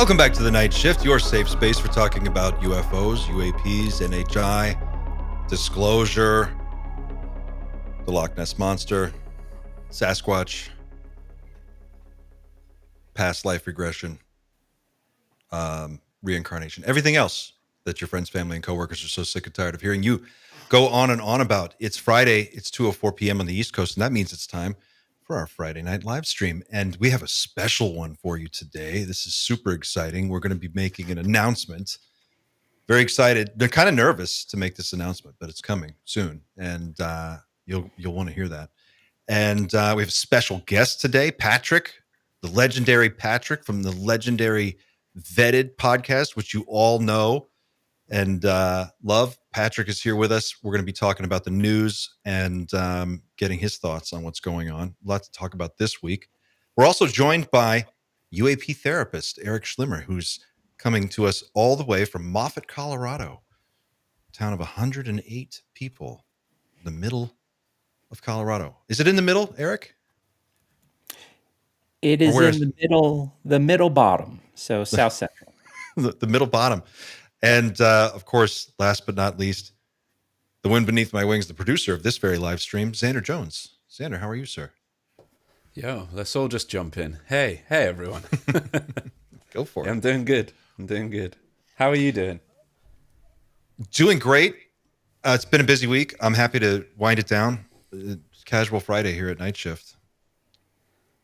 Welcome back to the Night Shift, your safe space for talking about UFOs, UAPs, NHI, disclosure, the Loch Ness Monster, Sasquatch, past life regression, reincarnation, everything else that your friends, family, and coworkers are so sick and tired of hearing you go on and on about. It's Friday, it's 2:04 p.m. on the East Coast, and that means it's time for our Friday night live stream. And we have a special one for you today. This is super exciting. We're going to be making an announcement. Very excited. They're kind of nervous to make this announcement, but it's coming soon. And you'll want to hear that. And we have a special guest today, Patrick, the legendary Patrick from the legendary Vetted podcast, which you all know and love. Patrick is here with us. We're going to be talking about the news and getting his thoughts on what's going on. A lot to talk about this week. We're also joined by UAP therapist Eric Schlimmer, who's coming to us all the way from Moffat, Colorado, a town of 108 people, in the middle of Colorado. Is it in the middle, Eric? It is in the middle bottom, so South Central. the middle bottom. And, of course, last but not least, the wind beneath my wings, the producer of this very live stream, Xander Jones. Xander, how are you, sir? Yo, let's all just jump in. Hey, everyone. Go for it. Yeah, I'm doing good. How are you doing? Doing great. It's been a busy week. I'm happy to wind it down. It's casual Friday here at Night Shift.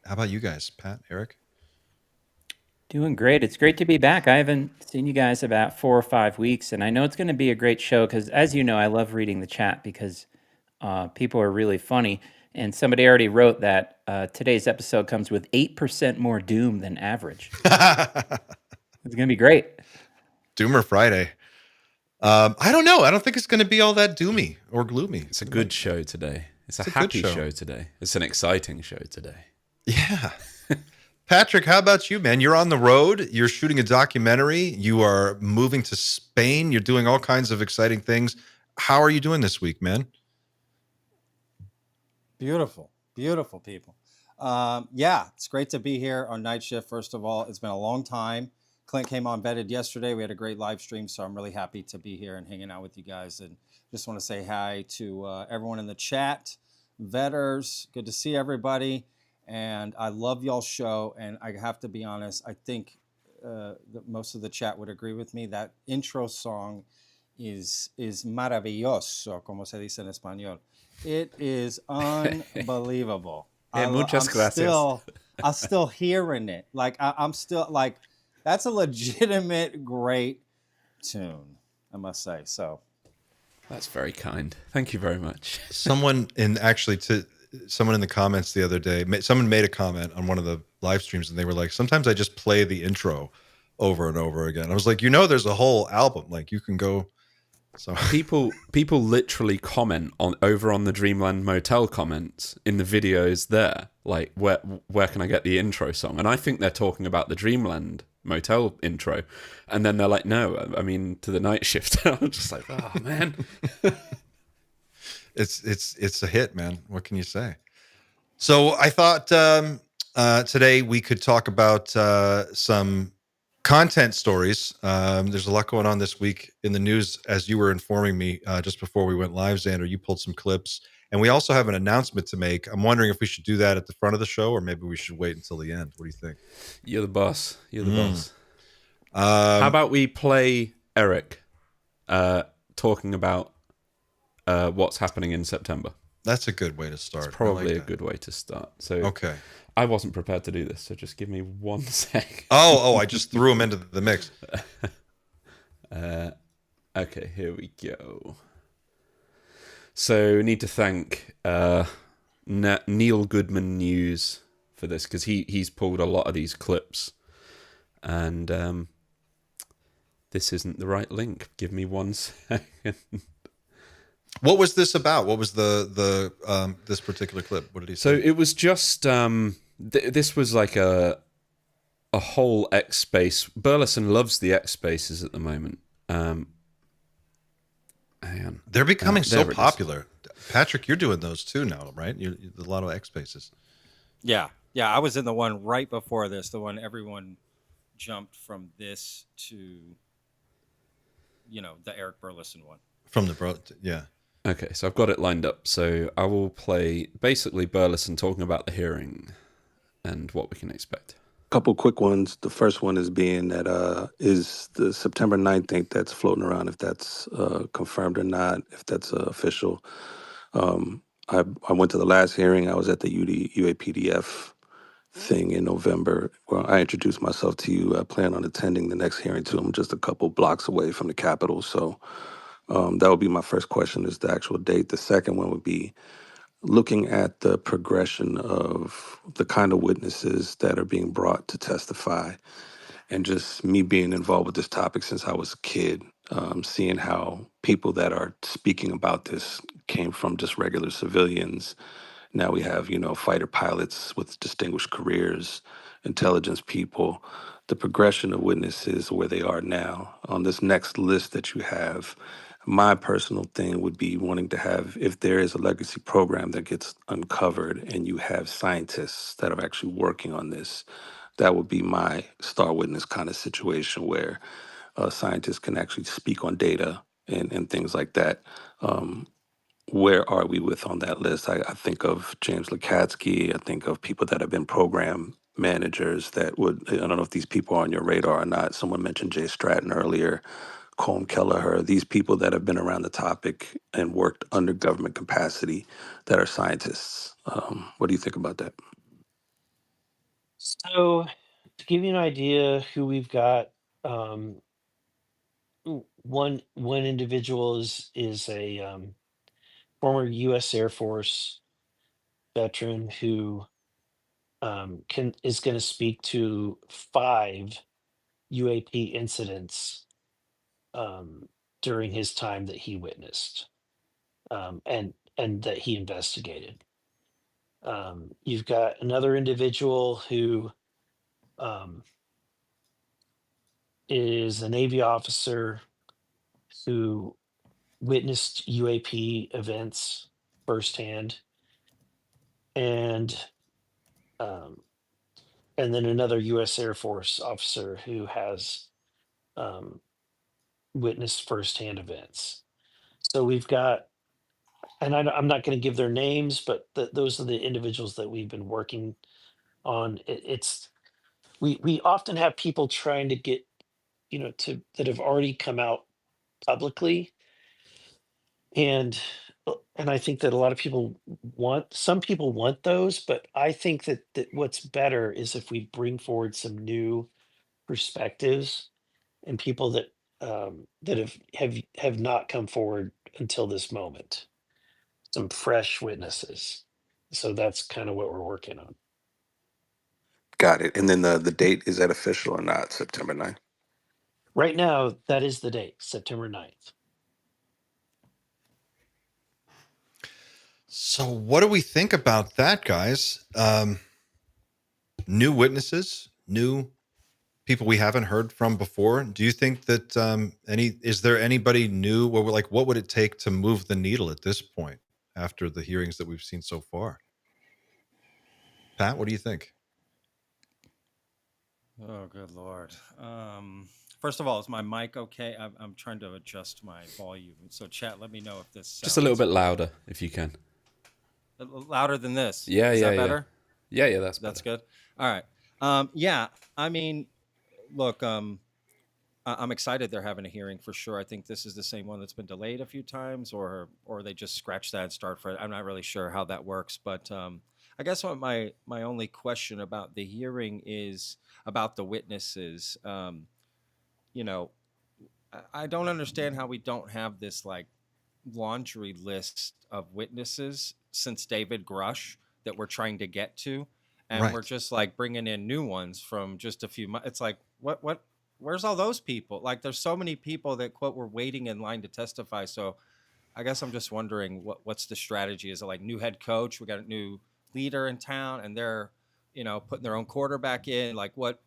How about you guys, Pat, Eric? Doing great. It's great to be back. I haven't seen you guys about 4 or 5 weeks, and I know it's going to be a great show because, as you know, I love reading the chat because people are really funny. And somebody already wrote that today's episode comes with 8% more doom than average. It's going to be great. Doomer Friday. I don't know. I don't think it's going to be all that doomy or gloomy. It's a good show today. It's a happy show today. It's an exciting show today. Yeah. Patrick, how about you, man? You're on the road. You're shooting a documentary. You are moving to Spain. You're doing all kinds of exciting things. How are you doing this week, man? Beautiful people. Yeah, it's great to be here on Night Shift. First of all, it's been a long time. Clint came on Vetted yesterday. We had a great live stream, so I'm really happy to be here and hanging out with you guys. And just want to say hi to everyone in the chat, Vetters. Good to see everybody. And I love y'all's show. And I have to be honest, I think that most of the chat would agree with me. That intro song is maravilloso, como se dice en español. It is unbelievable. Muchas gracias. I'm still hearing it. Like I'm still like, that's a legitimate great tune, I must say. So that's very kind. Thank you very much. Someone in the comments the other day, someone made a comment on one of the live streams, and they were like, "Sometimes I just play the intro over and over again." I was like, there's a whole album. Like you can go. So people literally comment on the Dreamland Motel comments in the videos there, like where can I get the intro song? And I think they're talking about the Dreamland Motel intro, and then they're like, no, I mean to the Night Shift. I'm just like, oh man. It's a hit, man. What can you say? So I thought today we could talk about some content stories. There's a lot going on this week in the news, as you were informing me just before we went live, Xander. You pulled some clips, and we also have an announcement to make. I'm wondering if we should do that at the front of the show, or maybe we should wait until the end. What do you think? You're the boss. Boss. How about we play Eric talking about what's happening in September? That's a good way to start. It's probably a good way to start. So okay. I wasn't prepared to do this, so just give me 1 sec. Oh, I just threw him into the mix. Okay, here we go. So need to thank Neil Goodman News for this, because he's pulled a lot of these clips, and this isn't the right link. Give me 1 second. What was this about? What was the this particular clip? What did he say? So it was just this was like a whole X space. Burleson loves the X spaces at the moment. Hang on. They're becoming so popular. Patrick, you're doing those too now, right? You're a lot of X spaces. Yeah. I was in the one right before this, the one everyone jumped from this to, the Eric Burleson one. From the bro, yeah. Okay, so I've got it lined up. So I will play basically Burleson talking about the hearing and what we can expect. Couple quick ones. The first one is being that is the September 9th date that's floating around, if that's confirmed or not, if that's official. I went to the last hearing. I was at the UAPDF thing in November. Well, I introduced myself to you. I plan on attending the next hearing too. I'm just a couple blocks away from the Capitol. So that would be my first question, is the actual date. The second one would be looking at the progression of the kind of witnesses that are being brought to testify, and just me being involved with this topic since I was a kid, seeing how people that are speaking about this came from just regular civilians. Now we have, fighter pilots with distinguished careers, intelligence people, the progression of witnesses where they are now. On this next list that you have, my personal thing would be wanting to have, if there is a legacy program that gets uncovered and you have scientists that are actually working on this, that would be my star witness kind of situation where scientists can actually speak on data and things like that. Where are we with on that list? I think of James Lukatsky. I think of people that have been program managers that would, I don't know if these people are on your radar or not. Someone mentioned Jay Stratton earlier, Colm Kelleher, these people that have been around the topic and worked under government capacity that are scientists. What do you think about that? So, to give you an idea who we've got, um, one individual is a former U.S. Air Force veteran who is going to speak to 5 UAP incidents during his time that he witnessed, and that he investigated. You've got another individual who um, is a Navy officer who witnessed UAP events firsthand, and um, and then another U.S. Air Force officer who has um, witnessed firsthand events. So we've got, and I'm not going to give their names, but those are the individuals that we've been working on. It's we often have people trying to get, that have already come out publicly, and I think that a lot of people some people want those, but I think that what's better is if we bring forward some new perspectives and people that have not come forward until this moment, some fresh witnesses. So that's kind of what we're working on Got it. And then the date, is that official or not? September 9th? right now. That is the date, September 9th. So what do we think about that, guys? New witnesses, new people we haven't heard from before. Do you think that is there anybody new? What would it take to move the needle at this point after the hearings that we've seen so far? Pat, what do you think? Oh, good Lord. First of all, is my mic okay? I'm trying to adjust my volume. So chat, let me know if this Just a little sounds bit louder, if you can. louder than this. Yeah, Is yeah, that yeah. better? Yeah, that's That's better. good. All right. Yeah, I mean, look, I'm excited they're having a hearing for sure. I think this is the same one that's been delayed a few times, or they just scratch that and start for it. I'm not really sure how that works, but I guess what my only question about the hearing is about the witnesses. You know, I don't understand how we don't have this like laundry list of witnesses since David Grush that we're trying to get to, and we're Right. just like bringing in new ones from just a few months. It's like what where's all those people? Like there's so many people that quote were waiting in line to testify. So I guess I'm just wondering what's the strategy? Is it like new head coach? We got a new leader in town, and they're putting their own quarterback in. Like what?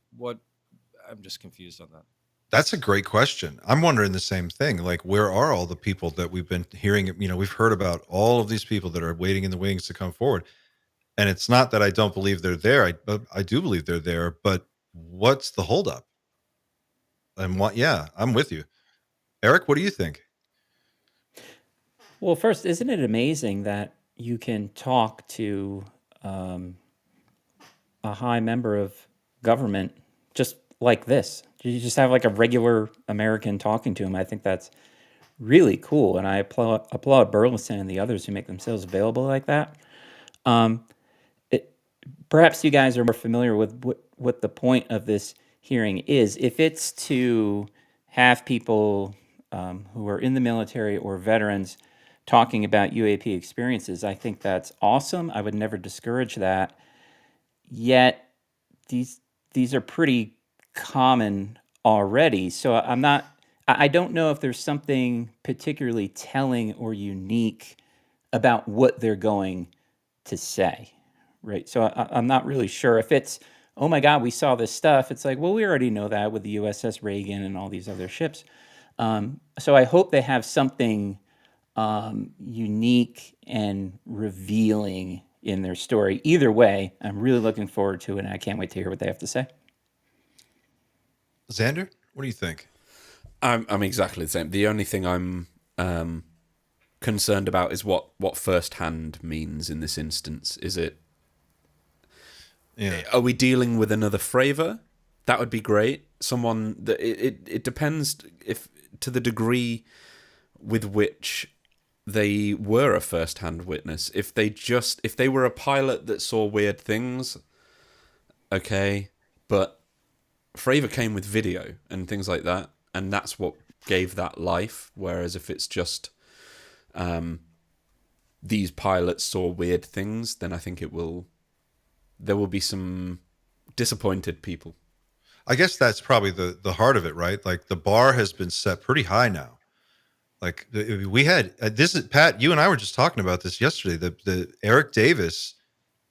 I'm just confused on that. That's a great question. I'm wondering the same thing. Like, where are all the people that we've been hearing? We've heard about all of these people that are waiting in the wings to come forward. And it's not that I don't believe they're there. I do believe they're there. But what's the holdup? And what? Yeah, I'm with you, Eric. What do you think? Well, first, isn't it amazing that you can talk to um, a high member of government just like this? You just have like a regular American talking to him. I think that's really cool, and I applaud Burleson and the others who make themselves available like that. Um, it, Perhaps you guys are more familiar with what the point of this hearing is. If it's to have people who are in the military or veterans talking about UAP experiences, I think that's awesome. I would never discourage that. Yet these these are pretty common already. So I don't know if there's something particularly telling or unique about what they're going to say, right? So I'm not really sure if it's, oh my God, we saw this stuff. It's like, well, we already know that with the USS Reagan and all these other ships. So I hope they have something unique and revealing in their story. Either way, I'm really looking forward to it, and I can't wait to hear what they have to say. Xander, what do you think? I'm exactly the same. The only thing I'm concerned about is what first-hand means in this instance. Is it? Yeah. Are we dealing with another Fravor? That would be great. Someone that it depends if to the degree with which they were a first-hand witness. If they were a pilot that saw weird things, okay, but Fravor came with video and things like that, and that's what gave that life. Whereas if it's just these pilots saw weird things, then I think there will be some disappointed people. I guess that's probably the heart of it, right? Like the bar has been set pretty high now. Like we had this is Pat. You and I were just talking about this yesterday. The Eric Davis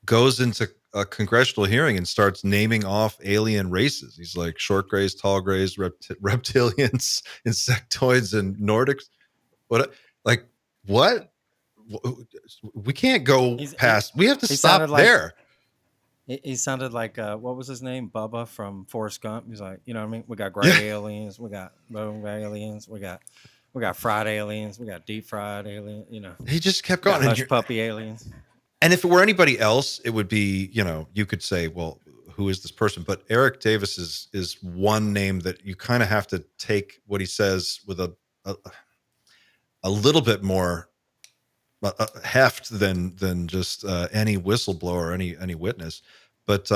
goes into a congressional hearing and starts naming off alien races. He's like short grays, tall grays, reptilians, insectoids, and Nordics. What? Like what? We can't go past. We have to stop there. He sounded like what was his name? Bubba from Forrest Gump. He's like, you know what I mean? We got gray aliens, we got bone aliens, we got fried aliens, we got deep fried aliens. You know, he just kept going. Hush puppy aliens. And if it were anybody else, it would be, you could say, well, who is this person? But Eric Davis is one name that you kind of have to take what he says with a little bit more heft than just any whistleblower or any witness. But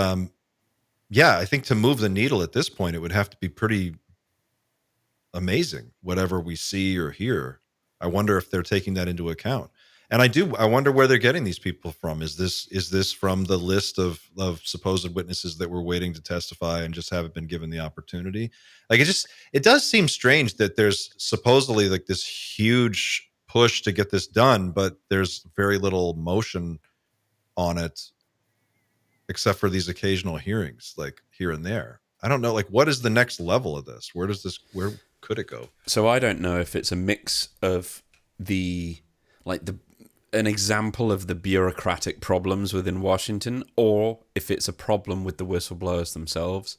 yeah, I think to move the needle at this point, it would have to be pretty amazing, whatever we see or hear. I wonder if they're taking that into account. And I wonder where they're getting these people from. Is this from the list of supposed witnesses that were waiting to testify and just haven't been given the opportunity? Like it does seem strange that there's supposedly like this huge push to get this done, but there's very little motion on it except for these occasional hearings, like here and there. I don't know, like what is the next level of this? Where could it go? So I don't know if it's a mix of an example of the bureaucratic problems within Washington, or if it's a problem with the whistleblowers themselves.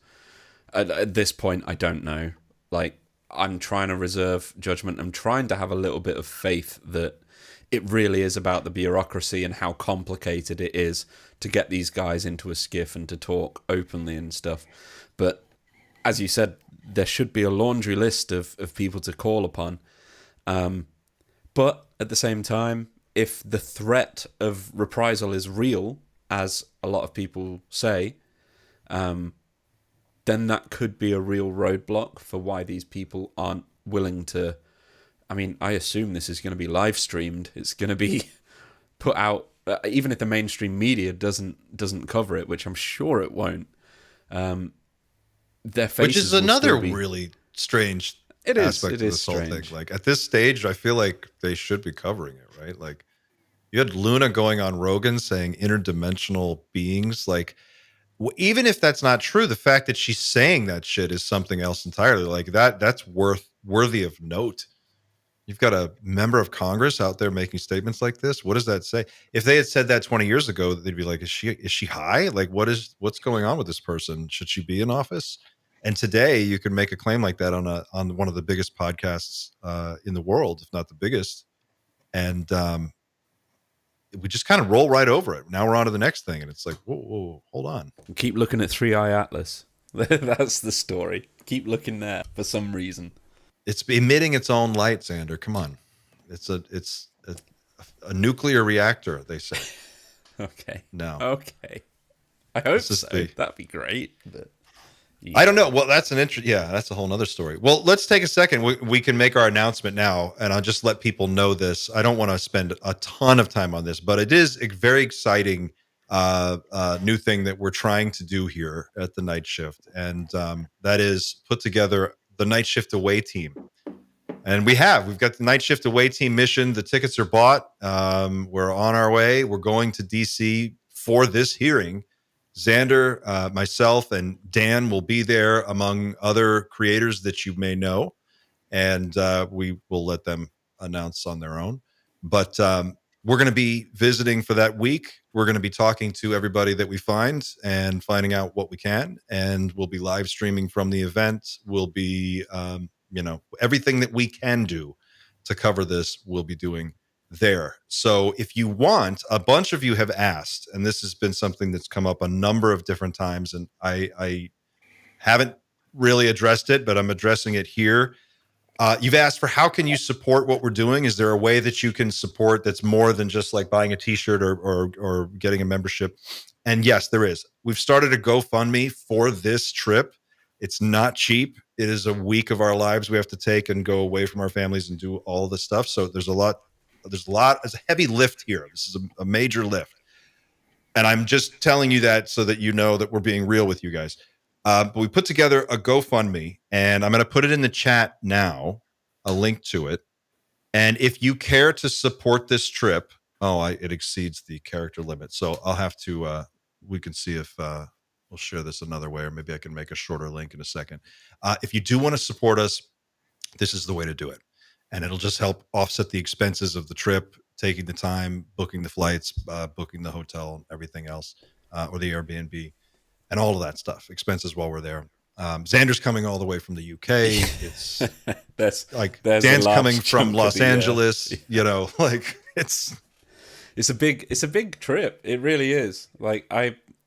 At this point, I don't know. Like, I'm trying to reserve judgment. I'm trying to have a little bit of faith that it really is about the bureaucracy and how complicated it is to get these guys into a skiff and to talk openly and stuff. But as you said, there should be a laundry list of people to call upon. But at the same time, if the threat of reprisal is real, as a lot of people say, then that could be a real roadblock for why these people aren't willing to. I mean, I assume this is going to be live streamed. It's going to be put out, even if the mainstream media doesn't cover it, which I'm sure it won't. Their faces, which is another really strange aspect of this whole thing. Like at this stage, I feel like they should be covering it, right? Like you had Luna going on Rogan saying interdimensional beings. Like even if that's not true, the fact that she's saying that shit is something else entirely. Like that's worthy of note. You've got a member of Congress out there making statements like this. What does that say? If they had said that 20 years ago, they'd be like, is she high? Like what's going on with this person? Should she be in office? And today you can make a claim like that on one of the biggest podcasts in the world, if not the biggest. And we just kind of roll right over it. Now we're on to the next thing. And it's like, whoa, hold on. Keep looking at 3i Atlas. That's the story. Keep looking there for some reason. It's emitting its own light, Xander. Come on. It's a nuclear reactor, they say. Okay. No. Okay. I hope This is so. That'd be great. But I don't know. Well, that's that's a whole nother story. Well, let's take a second. We can make our announcement now, and I'll just let people know this. I don't want to spend a ton of time on this, but it is a very exciting new thing that we're trying to do here at the Night Shift, and that is put together the Night Shift Away team. And we've got the Night Shift Away team mission. The tickets are bought. We're on our way. We're going to DC for this hearing. Xander, myself, and Dan will be there, among other creators that you may know, and we will let them announce on their own. But we're going to be visiting for that week. We're going to be talking to everybody that we find and finding out what we can, and we'll be live streaming from the event. We'll be, everything that we can do to cover this, we'll be doing there. So if you want, a bunch of you have asked, and this has been something that's come up a number of different times, and I haven't really addressed it, but I'm addressing it here. You've asked for how can you support what we're doing? Is there a way that you can support that's more than just like buying a t-shirt or getting a membership? And yes, there is. We've started a GoFundMe for this trip. It's not cheap. It is a week of our lives we have to take and go away from our families and do all this stuff. So there's a heavy lift here. This is a major lift. And I'm just telling you that so that you know that we're being real with you guys. But we put together a GoFundMe, and I'm going to put it in the chat now, a link to it. And if you care to support this trip, it exceeds the character limit. So I'll have to, we can see if we'll share this another way, or maybe I can make a shorter link in a second. If you do want to support us, this is the way to do it. And it'll just help offset the expenses of the trip, taking the time, booking the flights, booking the hotel, everything else, or the Airbnb, and all of that stuff, expenses while we're there. Xander's coming all the way from the UK. It's Dan's coming from Los Angeles. It's a big trip. It really is.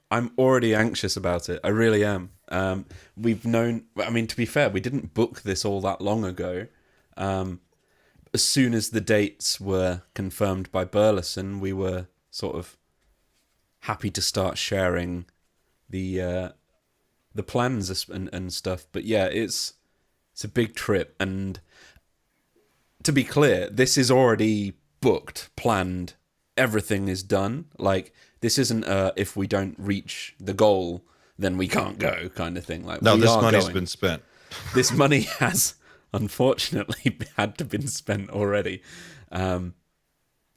I'm already anxious about it. I really am. We've known. I mean, to be fair, we didn't book this all that long ago. As soon as the dates were confirmed by Burleson, we were sort of happy to start sharing the plans and stuff. But yeah, it's a big trip, and to be clear, this is already booked, planned. Everything is done. This isn't if we don't reach the goal, then we can't go kind of thing. No, this money's been spent. This money has unfortunately had to been spent already. But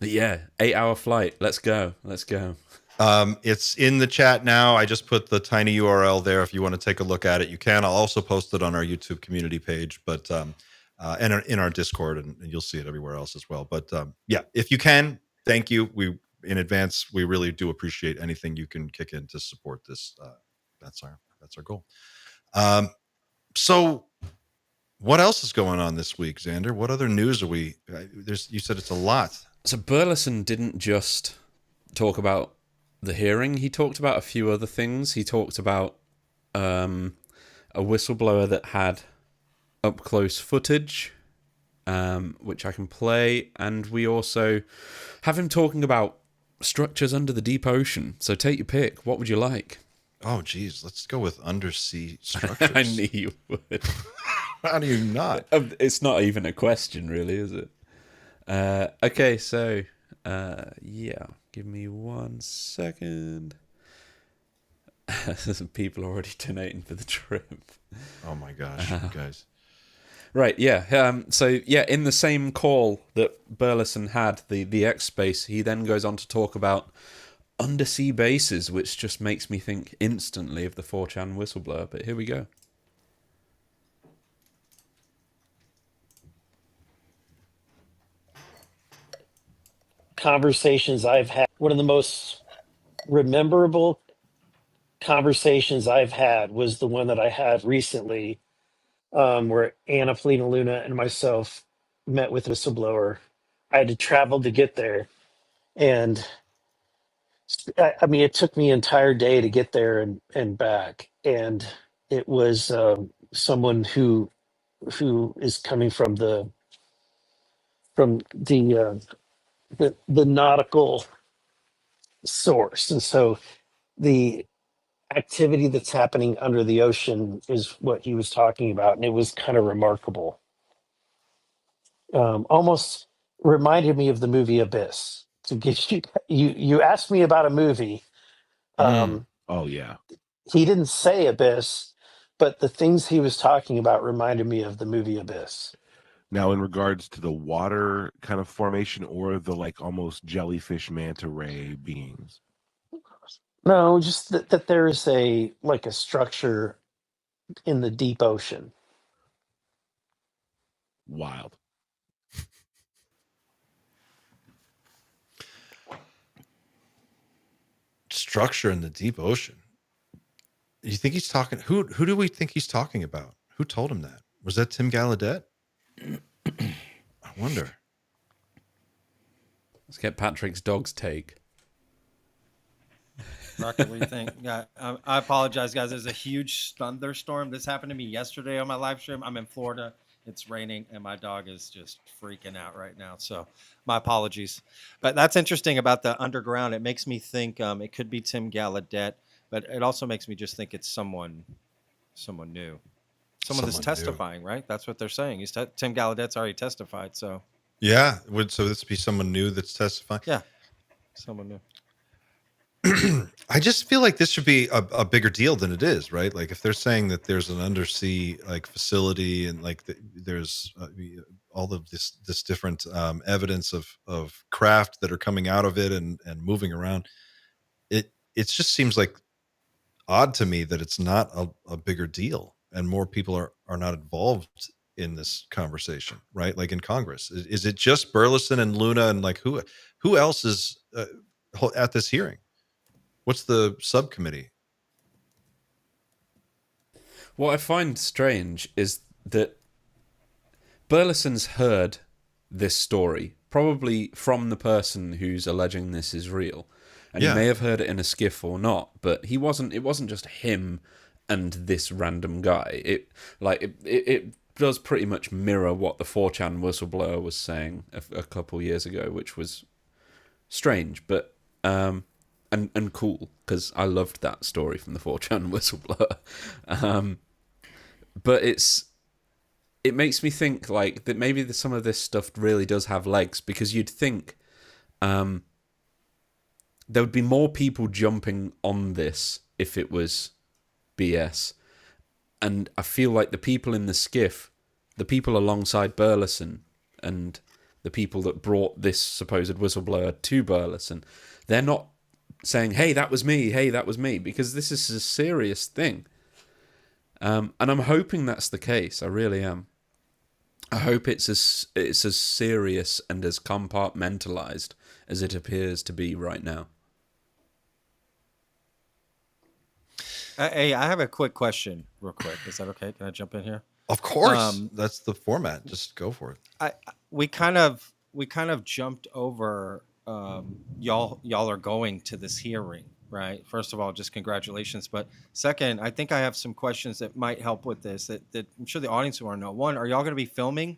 yeah, 8-hour flight. Let's go. It's in the chat now. I just put the tiny URL there. If you want to take a look at it, you can. I'll also post it on our YouTube community page, but and in our Discord, and you'll see it everywhere else as well. But yeah, if you can, thank you. We in advance, we really do appreciate anything you can kick in to support this. That's our goal. So what else is going on this week, Xander? What other news are we? You said it's a lot. So Burleson didn't just talk about the hearing. He talked about a few other things. He talked about a whistleblower that had up close footage, which I can play, and we also have him talking about structures under the deep ocean. So take your pick. What would you like? Oh, geez, let's go with undersea structures. I knew you would. How do you not? It's not even a question, really, is it? Okay, so yeah, give me 1 second. Some people already donating for the trip. Oh my gosh, you guys. Right, yeah. So yeah, in the same call that Burleson had, the X space, he then goes on to talk about undersea bases, which just makes me think instantly of the 4chan whistleblower. But here we go. Conversations I've had, one of the most rememberable conversations I've had was the one that I had recently, where Anna Polina Luna and myself met with a whistleblower. I had to travel to get there, and I mean, it took me an entire day to get there and back. And it was someone who is coming from the nautical source, and so the activity that's happening under the ocean is what he was talking about, and it was kind of remarkable. Almost reminded me of the movie Abyss. To give you asked me about a movie. Mm. Oh yeah. He didn't say Abyss, but the things he was talking about reminded me of the movie Abyss. Now, in regards to the water kind of formation or the like almost jellyfish manta ray beings. No, just that there is a like a structure in the deep ocean. Wild. Structure in the deep ocean. You think he's talking? Who do we think he's talking about? Who told him that? Was that Tim Gallaudet? I wonder. Let's get Patrick's dog's take. Rocket, what do you think? Yeah, I apologize, guys. There's a huge thunderstorm. This happened to me yesterday on my live stream. I'm in Florida. It's raining, and my dog is just freaking out right now. So my apologies. But that's interesting about the underground. It makes me think it could be Tim Gallaudet, but it also makes me just think it's someone new. Someone that's Someone new. testifying, right? That's what they're saying. Tim Gallaudet's already testified, so. Yeah. So this be someone new that's testifying? Yeah, someone new. I just feel like this should be a bigger deal than it is, right? Like if they're saying that there's an undersea like facility and like there's all of this different evidence of craft that are coming out of it and moving around, it just seems like odd to me that it's not a bigger deal and more people are not involved in this conversation, right? Like in Congress, is it just Burleson and Luna and like who else is at this hearing? What's the subcommittee? What I find strange is that Burleson's heard this story, probably from the person who's alleging this is real. And Yeah. he may have heard it in a skiff or not, but it wasn't just him and this random guy. It does pretty much mirror what the 4chan whistleblower was saying a couple years ago, which was strange, but and cool, because I loved that story from the 4chan whistleblower. But it makes me think like that maybe some of this stuff really does have legs, because you'd think there would be more people jumping on this if it was BS. And I feel like the people in the skiff, the people alongside Burleson and the people that brought this supposed whistleblower to Burleson, they're not saying, hey, that was me, because this is a serious thing. And I'm hoping that's the case. I really am. I hope it's as serious and as compartmentalized as it appears to be right now. Hey, I have a quick question, real quick. Is that okay? Can I jump in here? Of course, that's the format. Just go for it. We kind of jumped over. Y'all are going to this hearing, right? First of all, just congratulations. But second, I think I have some questions that might help with this. That I'm sure the audience will want to know. One, are y'all going to be filming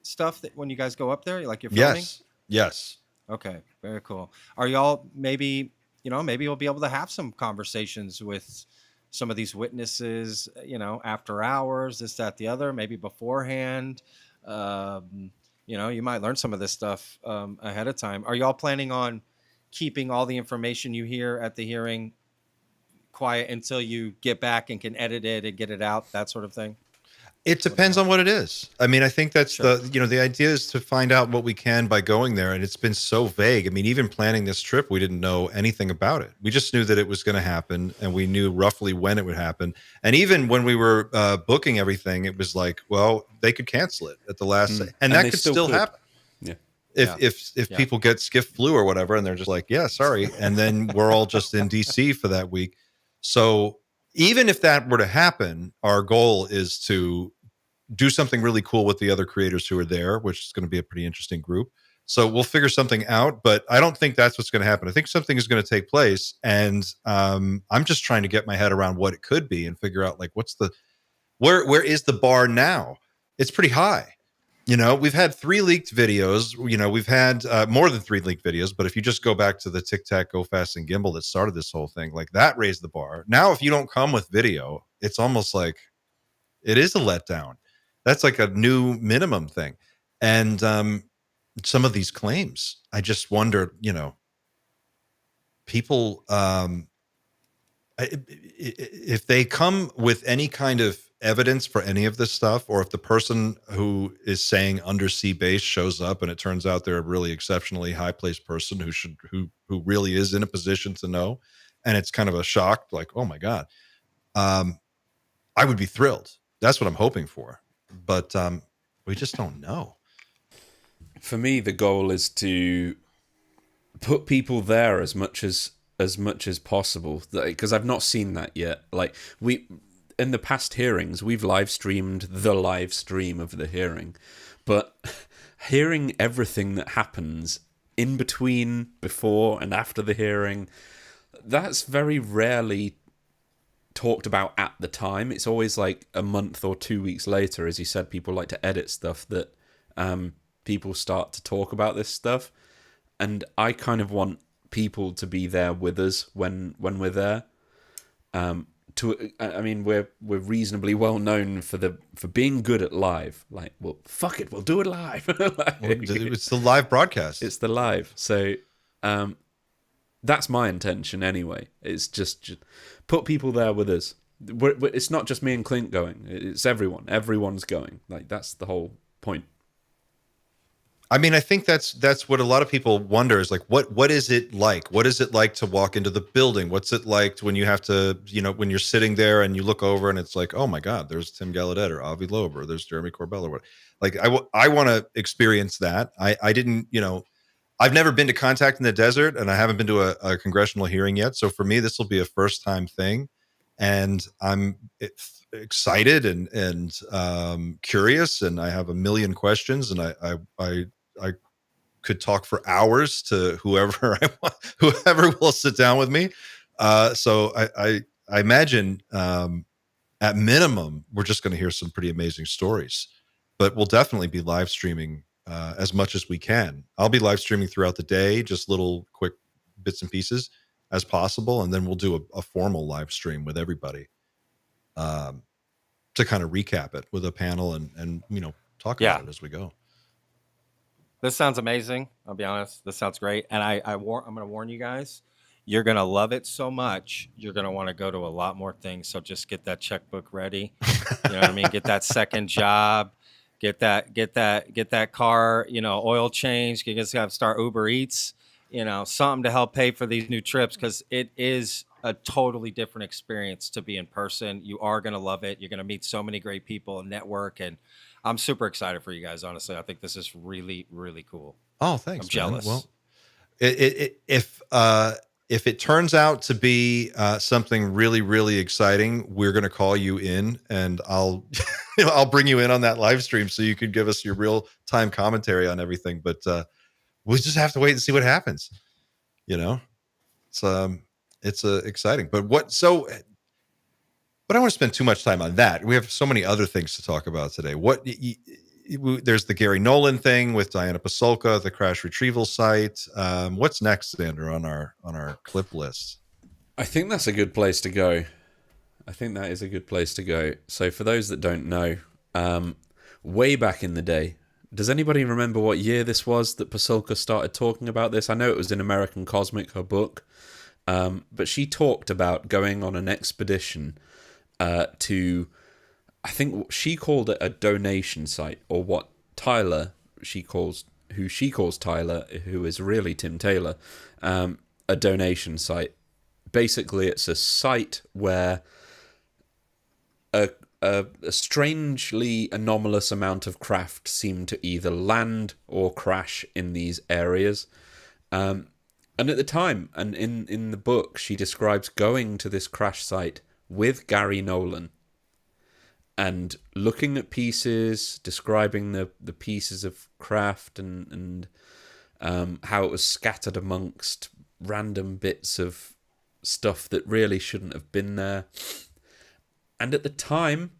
stuff that when you guys go up there, like you're filming? Yes. Okay, very cool. Are y'all maybe we'll be able to have some conversations with some of these witnesses, after hours, this, that, the other, maybe beforehand. You might learn some of this stuff ahead of time. Are y'all planning on keeping all the information you hear at the hearing quiet until you get back and can edit it and get it out, that sort of thing? It depends on what it is. I mean, I think that's Sure. the idea is to find out what we can by going there. And it's been so vague. I mean, even planning this trip, we didn't know anything about it. We just knew that it was going to happen and we knew roughly when it would happen. And even when we were booking everything, it was like, well, they could cancel it at the last second. And that they could still still could. happen. Yeah. If people get skiff flu or whatever, and they're just like, yeah, sorry. And then we're all just in DC for that week. So even if that were to happen, our goal is to do something really cool with the other creators who are there, which is going to be a pretty interesting group. So we'll figure something out, but I don't think that's what's going to happen. I think something is going to take place, and I'm just trying to get my head around what it could be and figure out like where is the bar now? It's pretty high. We've had 3 leaked videos. We've had more than 3 leaked videos, but if you just go back to the Tic Tac, Go Fast, and Gimbal that started this whole thing, like that raised the bar. Now, if you don't come with video, it's almost like it is a letdown. That's like a new minimum thing. And some of these claims, I just wonder, people, if they come with any kind of evidence for any of this stuff, or if the person who is saying undersea base shows up and it turns out they're a really exceptionally high placed person who really is in a position to know, and it's kind of a shock, like, oh my God, I would be thrilled. That's what I'm hoping for. But we just don't know. For me, the goal is to put people there as much as possible, because I've not seen that yet. Like, in the past hearings, we've live streamed the live stream of the hearing, but hearing everything that happens in between, before and after the hearing, that's very rarely talked about at the time. It's always like a month or 2 weeks later. As you said, people like to edit stuff that people start to talk about this stuff, and I kind of want people to be there with us when we're there. We're reasonably well known for being good at live. Like, well, fuck it, we'll do it live. It's the live broadcast. It's the live. So that's my intention anyway. It's just put people there with us. It's not just me and Clint going. It's everyone. Everyone's going. Like, that's the whole point. I mean, I think that's what a lot of people wonder is like, what is it like? What is it like to walk into the building? What's it like when you have to, when you're sitting there and you look over and it's like, oh my God, there's Tim Gallaudet or Avi Loeb or there's Jeremy Corbell or what? Like, I want to experience that. I didn't, I've never been to Contact in the Desert, and I haven't been to a congressional hearing yet. So for me, this will be a first time thing, and I'm excited and curious, and I have a million questions, and I could talk for hours to whoever I want, whoever will sit down with me. So I imagine at minimum, we're just going to hear some pretty amazing stories, but we'll definitely be live streaming as much as we can. I'll be live streaming throughout the day, just little quick bits and pieces as possible. And then we'll do a formal live stream with everybody to kind of recap it with a panel and talk about it as we go. This sounds amazing. I'll be honest. This sounds great. And I'm going to warn you guys, you're going to love it so much. You're going to want to go to a lot more things. So just get that checkbook ready. You know what I mean? Get that second job, get that car, oil change. You guys got to start Uber Eats, something to help pay for these new trips. Cause it is a totally different experience to be in person. You are going to love it. You're going to meet so many great people and network, and I'm super excited for you guys. Honestly, I think this is really, really cool. Oh, thanks. I'm jealous. Man. Well, if it turns out to be something really, really exciting, we're going to call you in, and I'll I'll bring you in on that live stream so you can give us your real time commentary on everything. But we'll just have to wait and see what happens. It's exciting. But I don't want to spend too much time on that. We have so many other things to talk about today. There's the Gary Nolan thing with Diana Pasulka, the crash retrieval site. What's next, Xander, on our clip list? I think that's a good place to go. I think that is a good place to go. So for those that don't know, way back in the day, does anybody remember what year this was that Pasulka started talking about this? I know it was in American Cosmic, her book, but she talked about going on an expedition to, I think she called it a donation site, or what who she calls Tyler, who is really Tim Taylor, a donation site. Basically, it's a site where a strangely anomalous amount of craft seem to either land or crash in these areas. And at the time, and in the book, she describes going to this crash site with Gary Nolan and looking at pieces, describing the pieces of craft and how it was scattered amongst random bits of stuff that really shouldn't have been there. And at the time,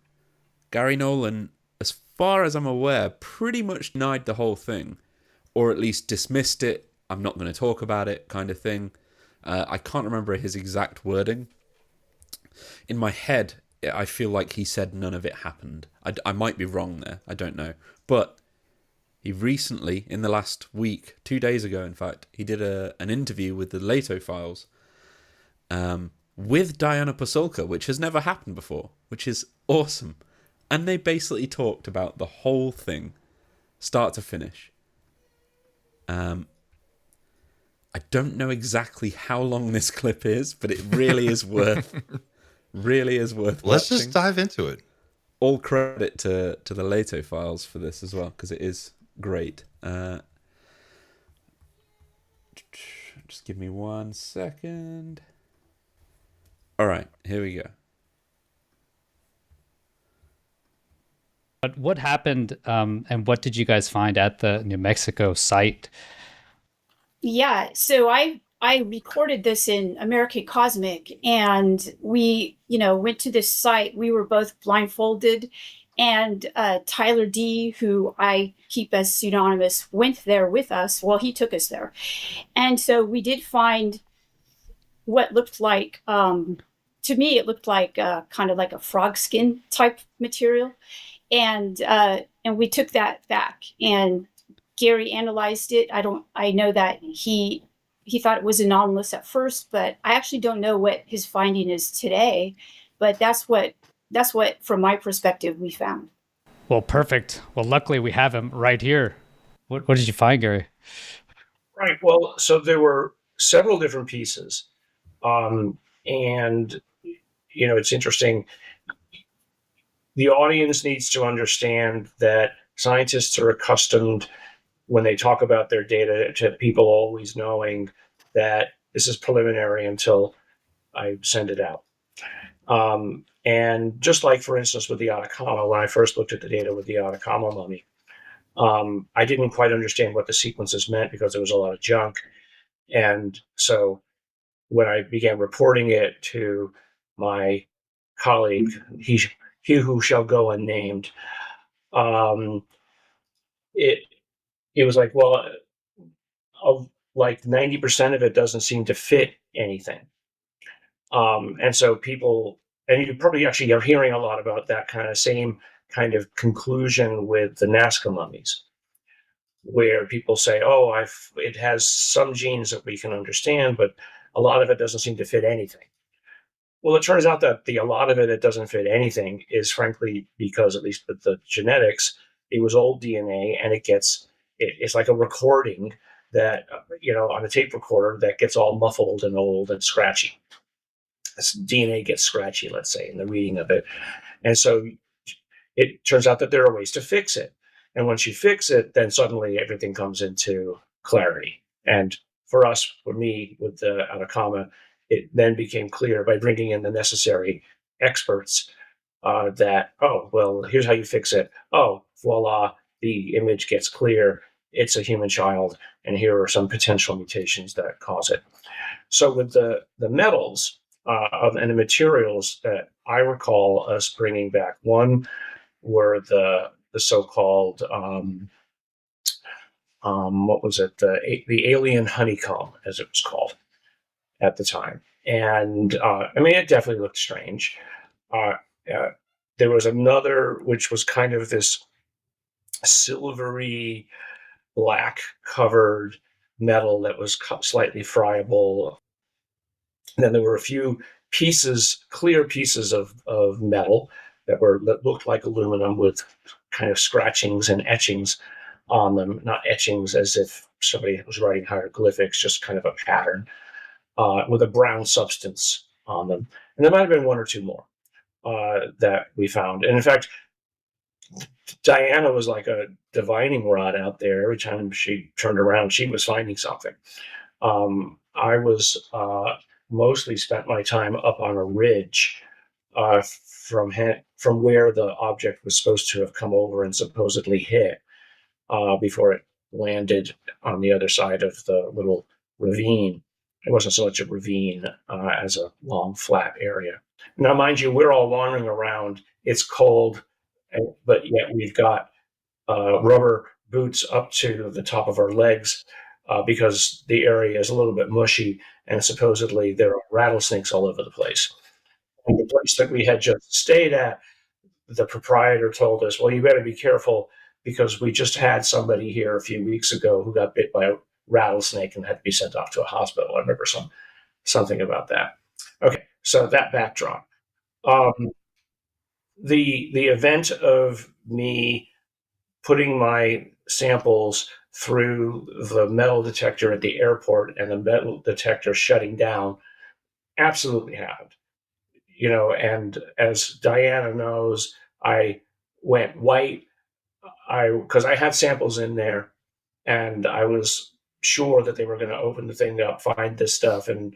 Gary Nolan, as far as I'm aware, pretty much denied the whole thing, or at least dismissed it. I'm not going to talk about it, kind of thing. I can't remember his exact wording. In my head, I feel like he said none of it happened. I might be wrong there. I don't know. But he recently, in the last week, 2 days ago, in fact, he did an interview with the Leto Files with Diana Pasulka, which has never happened before, which is awesome. And they basically talked about the whole thing, start to finish. I don't know exactly how long this clip is, but it really is worth Let's watching. just dive into it. All credit to the Leto Files for this as well, because it is great. Just give me 1 second. All right, here we go. But what happened, and what did you guys find at the New Mexico site? Yeah, so I recorded this in American Cosmic, and we, went to this site. We were both blindfolded, and Tyler D, who I keep as pseudonymous, went there with us. Well, he took us there, and so we did find what looked like, to me, it looked like kind of like a frog skin type material, and we took that back, and Gary analyzed it. I know that he thought it was anomalous at first, but I actually don't know what his finding is today. But that's what, from my perspective, we found. Well, perfect. Well, luckily we have him right here. What did you find, Gary? Right. Well, so there were several different pieces, and it's interesting. The audience needs to understand that scientists are accustomed, when they talk about their data, to people always knowing that this is preliminary until I send it out. And just like, for instance, with the Atacama, when I first looked at the data with the Atacama mummy, I didn't quite understand what the sequences meant because there was a lot of junk. And so when I began reporting it to my colleague, he who shall go unnamed, it was like, well, like 90% of it doesn't seem to fit anything. And so people, and you probably actually are hearing a lot about that same kind of conclusion with the Nazca mummies, where people say, oh, it has some genes that we can understand, but a lot of it doesn't seem to fit anything. Well, it turns out that a lot of it doesn't fit anything is frankly because, at least with the genetics, it was old DNA, and it's like a recording that, on a tape recorder that gets all muffled and old and scratchy. This DNA gets scratchy, let's say, in the reading of it. And so it turns out that there are ways to fix it. And once you fix it, then suddenly everything comes into clarity. And for us, for me, with the Atacama, it then became clear by bringing in the necessary experts that, oh, well, here's how you fix it. Oh, voila, the image gets clear. It's a human child, and here are some potential mutations that cause it. So with the metals and the materials that I recall us bringing back, one were the so-called what was it, the alien honeycomb, as it was called at the time. And it definitely looked strange. There was another which was kind of this silvery black covered metal that was slightly friable. And then there were a few clear pieces of metal that looked like aluminum with kind of scratchings and etchings on them, not etchings as if somebody was writing hieroglyphics, just kind of a pattern with a brown substance on them. And there might have been one or two more that we found. And in fact, Diana was like a divining rod out there. Every time she turned around, she was finding something. I was mostly spent my time up on a ridge from where the object was supposed to have come over and supposedly hit before it landed on the other side of the little ravine. It wasn't so much a ravine as a long flat area. Now, mind you, we're all wandering around. It's cold, but yet we've got rubber boots up to the top of our legs because the area is a little bit mushy, and supposedly there are rattlesnakes all over the place. And the place that we had just stayed at, the proprietor told us, well, you better be careful because we just had somebody here a few weeks ago who got bit by a rattlesnake and had to be sent off to a hospital. I remember something about that. Okay, so that backdrop. The event of me putting my samples through the metal detector at the airport and the metal detector shutting down absolutely happened. And as Diana knows, I went white because I had samples in there and I was sure that they were going to open the thing up, find this stuff, and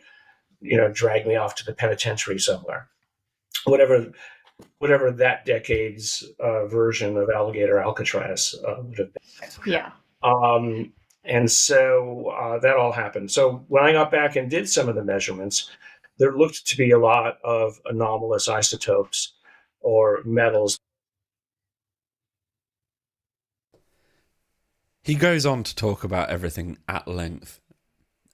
drag me off to the penitentiary somewhere. Whatever that decade's version of Alligator Alcatraz would have been. Yeah. And so that all happened. So when I got back and did some of the measurements, there looked to be a lot of anomalous isotopes or metals. He goes on to talk about everything at length,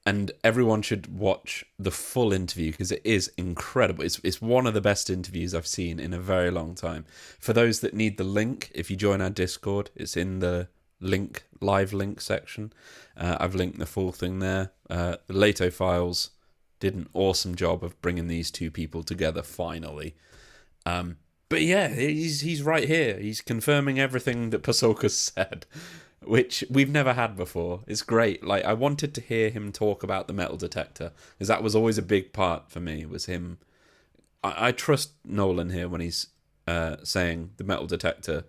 and everyone should watch the full interview because it is incredible. It's one of the best interviews I've seen in a very long time. For those that need the link, if you join our Discord, it's in the live link section. I've linked the full thing there. The Leto Files did an awesome job of bringing these two people together finally. But yeah, he's right here. He's confirming everything that Pasulka said, which we've never had before. It's great. Like, I wanted to hear him talk about the metal detector, because that was always a big part for me, was him. I trust Nolan here when he's saying the metal detector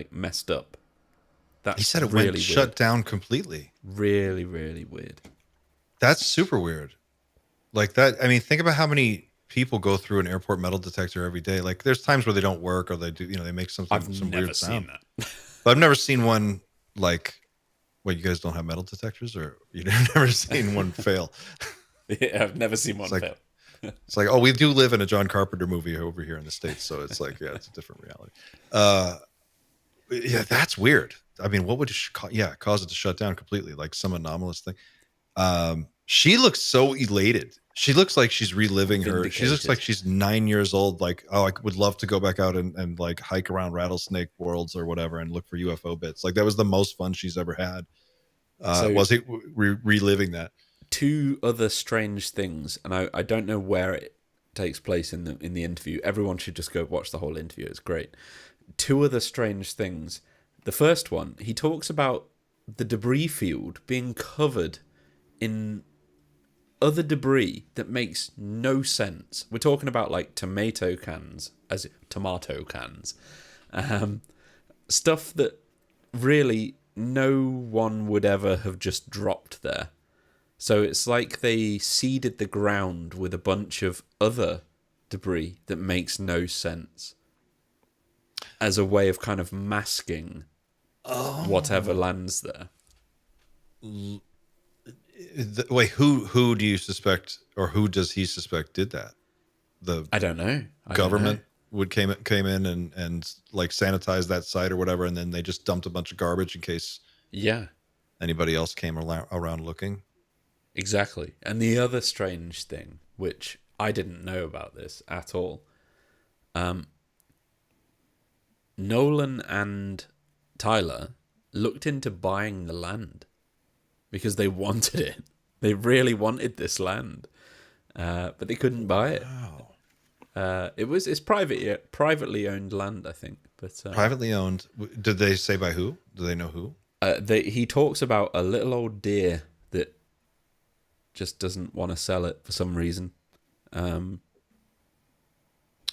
messed up. That's He said it really went shut weird. down completely. Really, really weird. That's super weird. Like that. I mean, think about how many people go through an airport metal detector every day. Like, there's times where they don't work or they do, they make some weird sound. That. But I've never seen one like. What, you guys don't have metal detectors, or you've never seen one fail? Yeah, I've never seen one fail. It's like, oh, we do live in a John Carpenter movie over here in the States, so it's like, yeah, it's a different reality. Yeah, that's weird. I mean, what would cause it to shut down completely? Like some anomalous thing. She looks so elated. She looks like she's reliving her. She looks like she's 9 years old. Like, oh, I would love to go back out and like hike around rattlesnake worlds or whatever and look for UFO bits. Like, that was the most fun she's ever had. Was it reliving that? Two other strange things, and I don't know where it takes place in the interview. Everyone should just go watch the whole interview. It's great. Two other strange things. The first one, he talks about the debris field being covered in other debris that makes no sense. We're talking about like tomato cans, stuff that really no one would ever have just dropped there. So it's like they seeded the ground with a bunch of other debris that makes no sense as a way of kind of masking whatever lands there. Wait, who do you suspect, or who does he suspect did that? I don't know. Government came in and like sanitized that site or whatever, and then they just dumped a bunch of garbage in case anybody else came around looking. Exactly. And the other strange thing, which I didn't know about this at all, Nolan and Tyler looked into buying the land because they wanted it. They really wanted this land, but they couldn't buy it. Wow. It's privately owned land, I think. But privately owned. Did they say by who? Do they know who? He talks about a little old deer that just doesn't want to sell it for some reason. I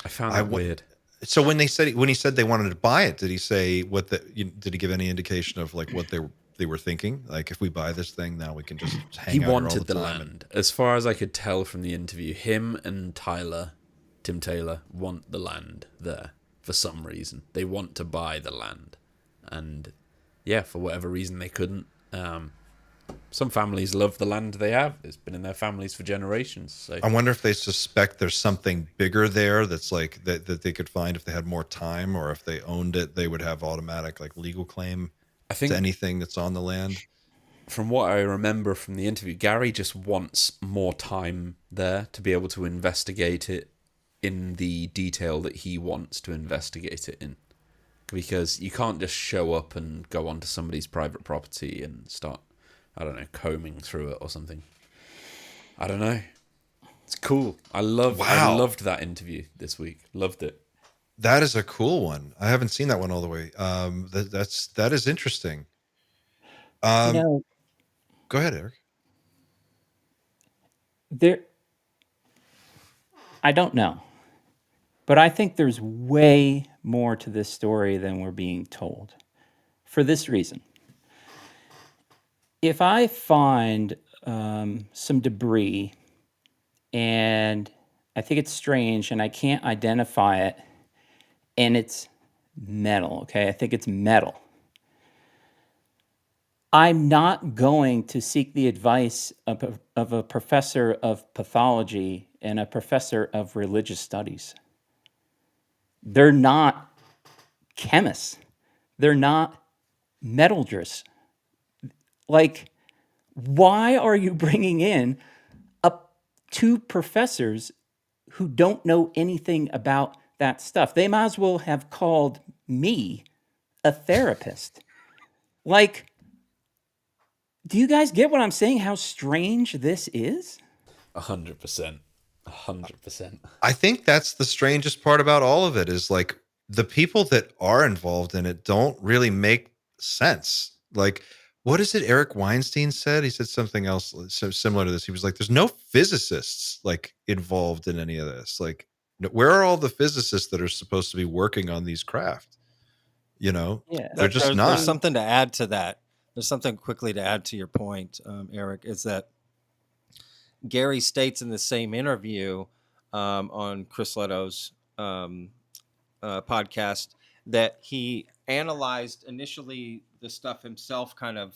found that weird. So when he said they wanted to buy it, did he say did he give any indication of like what they they were thinking? Like, if we buy this thing, now we can just hang He out here all wanted the time. land. As far as I could tell from the interview, him and Tim Taylor, want the land there for some reason. They want to buy the land. And yeah, for whatever reason they couldn't. Some families love the land they have. It's been in their families for generations. So I wonder if they suspect there's something bigger there that's like that they could find if they had more time, or if they owned it, they would have automatic like legal claim I think to anything that's on the land. from what I remember from the interview, Gary just wants more time there to be able to investigate it in the detail that he wants to investigate it in. Because you can't just show up and go onto somebody's private property and start, I don't know, combing through it or something. I don't know. It's cool. I loved that interview this week. Loved it. That is a cool one. I haven't seen that one all the way. That is interesting. Go ahead, Eric. I don't know, but I think there's way more to this story than we're being told. For this reason, if I find some debris and I think it's strange and I can't identify it, and it's metal, okay? I think it's metal. I'm not going to seek the advice of a professor of pathology and a professor of religious studies. They're not chemists. They're not metallurgists. Like, why are you bringing in two professors who don't know anything about that stuff? They might as well have called me a therapist. Like, do you guys get what I'm saying? How strange this is? 100%. 100%. I think that's the strangest part about all of it, is like the people that are involved in it don't really make sense. Like, what is it Eric Weinstein said? He said something else so similar to this. He was like, there's no physicists like involved in any of this. Like, where are all the physicists that are supposed to be working on these craft? You know, Yeah. they're just not. There's something to add to that. There's something quickly to add to your point, Eric, is that Gary states in the same interview on Chris Leto's podcast that he analyzed initially the stuff himself, kind of,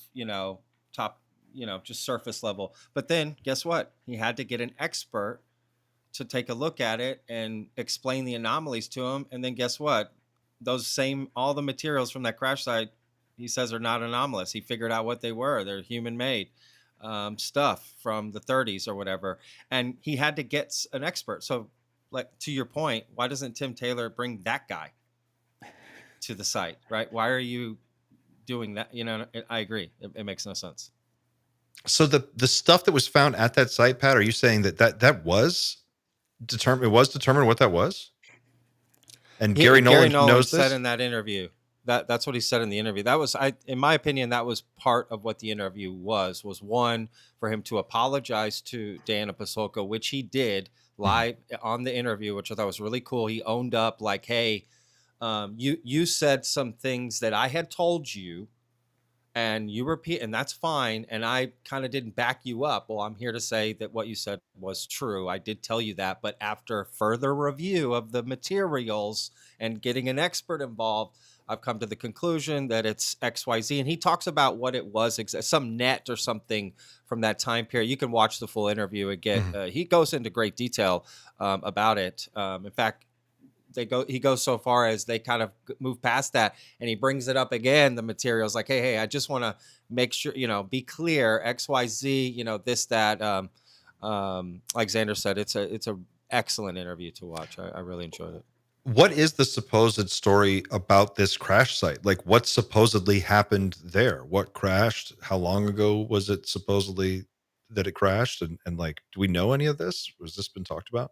just surface level. But then guess what? He had to get an expert to take a look at it and explain the anomalies to him. And then guess what? All the materials from that crash site, he says, are not anomalous. He figured out what they were. They're human made stuff from the 30s or whatever. And he had to get an expert. So, like, to your point, why doesn't Tim Taylor bring that guy to the site, right? Why are you doing that? I agree. It makes no sense. So the stuff that was found at that site, Pat, are you saying that was determined? It was determined what that was? And Gary Nolan knows said this? in that interview. That's what he said in the interview. That was, in my opinion, that was part of what the interview was one, for him to apologize to Diana Pasulka, which he did live on the interview, which I thought was really cool. He owned up like, hey, you said some things that I had told you, and you repeat, and that's fine. And I kind of didn't back you up. Well, I'm here to say that what you said was true. I did tell you that, but after further review of the materials and getting an expert involved, I've come to the conclusion that it's XYZ. And he talks about what it was, some net or something from that time period. You can watch the full interview and get, he goes into great detail about it. In fact, he goes so far as they kind of move past that, and he brings it up again, the materials, like, hey, I just want to make sure, be clear, XYZ, this, that, like Xander said, it's a excellent interview to watch. I really enjoyed it. What is the supposed story about this crash site? Like, what supposedly happened there? What crashed? How long ago was it supposedly that it crashed? And like, do we know any of this? Was this been talked about?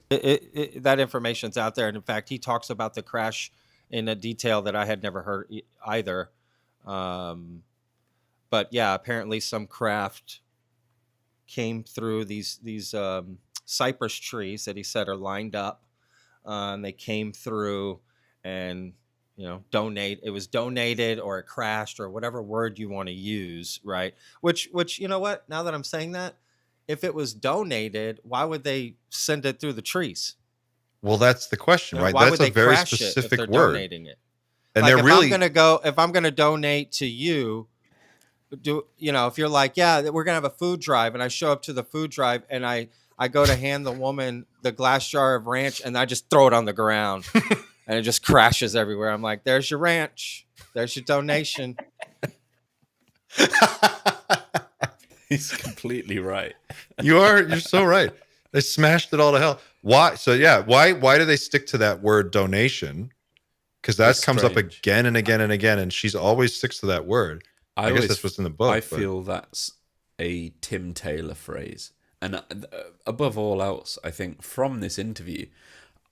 That information's out there. And in fact, he talks about the crash in a detail that I had never heard either. But yeah, apparently some craft came through these cypress trees that he said are lined up. And they came through and donate. It was donated, or it crashed, or whatever word you want to use, right? Which you know what? Now that I'm saying that, if it was donated, why would they send it through the trees? Well, that's the question, right? Why That's would a they very crash it if specific they're word. donating it? And Like they're if I'm gonna donate to you, if you're like, yeah, we're gonna have a food drive, and I show up to the food drive, and I go to hand the woman the glass jar of ranch, and I just throw it on the ground, and it just crashes everywhere. I'm like, there's your ranch, there's your donation. He's completely right. You're so right. They smashed it all to hell. Why? So yeah, why do they stick to that word donation? Because that It's comes up strange. again and again and again, and she's always sticks to that word. I guess that's what's in the book. I feel that's a Tim Taylor phrase. And above all else, I think from this interview,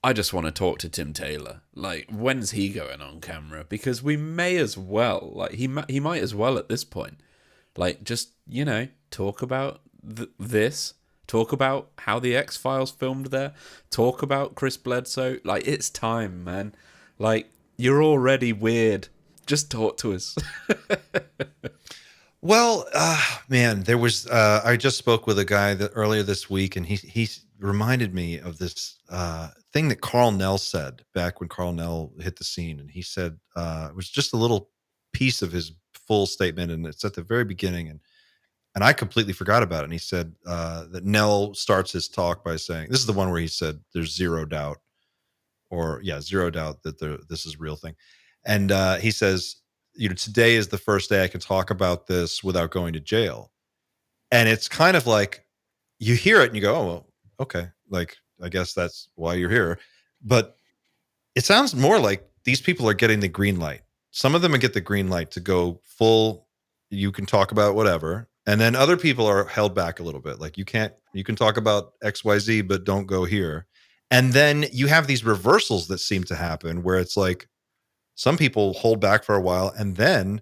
I just want to talk to Tim Taylor. Like, when's he going on camera? Because we may as well, like, he might as well at this point, like, just, talk about this, talk about how the X-Files filmed there, talk about Chris Bledsoe. Like, it's time, man. Like, you're already weird. Just talk to us. Well, man, there was. I just spoke with a guy earlier this week, and he reminded me of this thing that Carl Nell said back when Carl Nell hit the scene, and he said it was just a little piece of his full statement, and it's at the very beginning, and I completely forgot about it. And he said that Nell starts his talk by saying, "This is the one where he said there's zero doubt, zero doubt that this is a real thing," and he says, today is the first day I can talk about this without going to jail. And it's kind of like you hear it and you go, oh, well, okay. Like, I guess that's why you're here. But it sounds more like these people are getting the green light. Some of them get the green light to go full, you can talk about whatever. And then other people are held back a little bit. Like you can talk about XYZ, but don't go here. And then you have these reversals that seem to happen where it's like, some people hold back for a while and then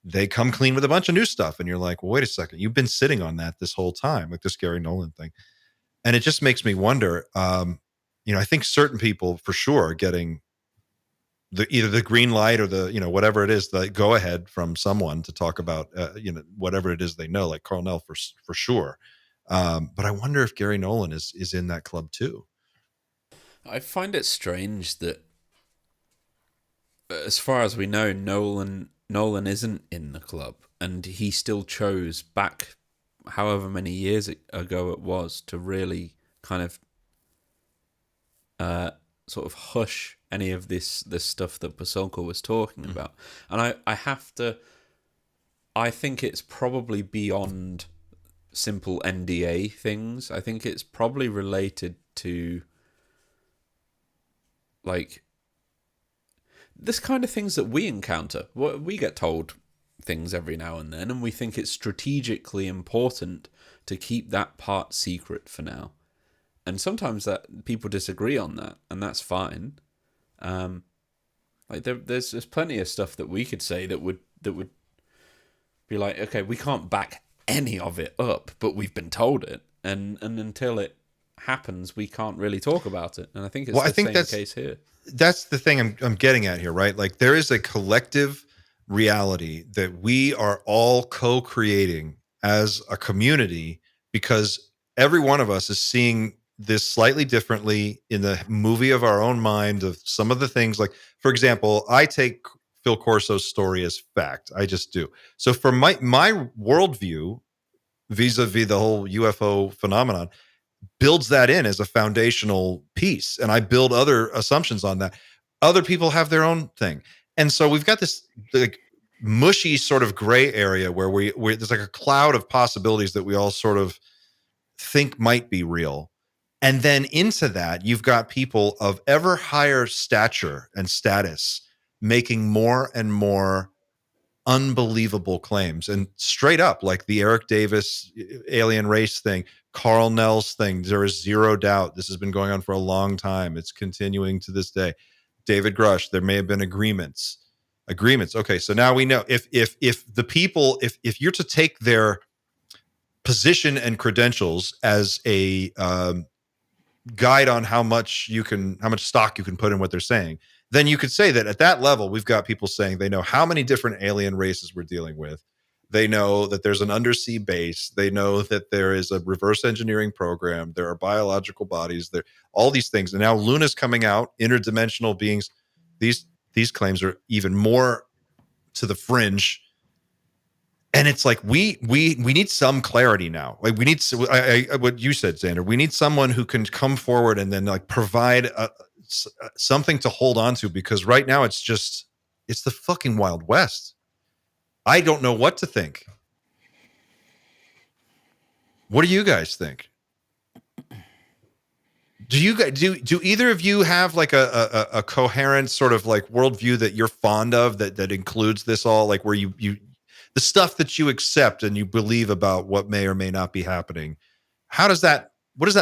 they come clean with a bunch of new stuff. And you're like, well, wait a second. You've been sitting on that this whole time, like this Gary Nolan thing. And it just makes me wonder, I think certain people for sure are getting either the green light or the, whatever it is, the go ahead from someone to talk about, whatever it is they know, like Carl Nell for sure. But I wonder if Gary Nolan is in that club too. I find it strange that, as far as we know, Nolan isn't in the club, and he still chose back however many years ago it was to really kind of sort of hush any of this stuff that Pasulka was talking about. And I think it's probably beyond simple NDA things. I think it's probably related to like this kind of things that we encounter. We get told things every now and then, and we think it's strategically important to keep that part secret for now. And sometimes that people disagree on that, and that's fine. There's plenty of stuff that we could say that would be like, okay, we can't back any of it up, but we've been told it, and until it happens, we can't really talk about it. And I think it's the same case here. That's the thing I'm getting at here, right? Like there is a collective reality that we are all co-creating as a community because every one of us is seeing this slightly differently in the movie of our own mind of some of the things. Like, for example, I take Phil Corso's story as fact. I just do. So for my worldview vis-a-vis the whole UFO phenomenon, builds that in as a foundational piece, and I build other assumptions on that. Other people have their own thing, and so we've got this like mushy sort of gray area where we there's like a cloud of possibilities that we all sort of think might be real, and then into that you've got people of ever higher stature and status making more and more unbelievable claims, and straight up like the Eric Davis alien race thing, Carl Nell's thing, there is zero doubt this has been going on for a long time, it's continuing to this day. David Grush, there may have been agreements. Okay, so now we know if the people, if you're to take their position and credentials as a guide on how much stock you can put in what they're saying, then you could say that at that level, we've got people saying they know how many different alien races we're dealing with. They know that there's an undersea base. They know that there is a reverse engineering program. There are biological bodies. There, all these things. And now Luna's coming out, interdimensional beings. These claims are even more to the fringe. And it's like we need some clarity now. Like we need what you said, Xander. We need someone who can come forward and then like provide something to hold on to, because right now it's the fucking Wild West. I don't know what to think. What do you guys think? Do you guys do either of you have like a coherent sort of like worldview that you're fond of that includes this all, like where you the stuff that you accept and you believe about what may or may not be happening? What does that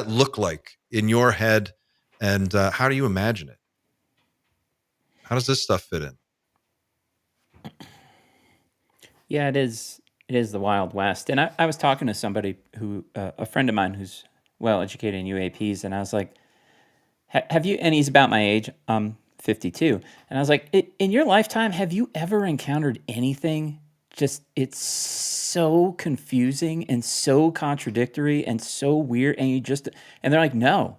look like in your head, and how do you imagine it? How does this stuff fit in? Yeah, it is the Wild West. And I was talking to somebody who, a friend of mine who's well educated in UAPs, and I was like, have you, and he's about my age, I'm 52. And I was like, in your lifetime, have you ever encountered anything just, it's so confusing and so contradictory and so weird, and they're like, no,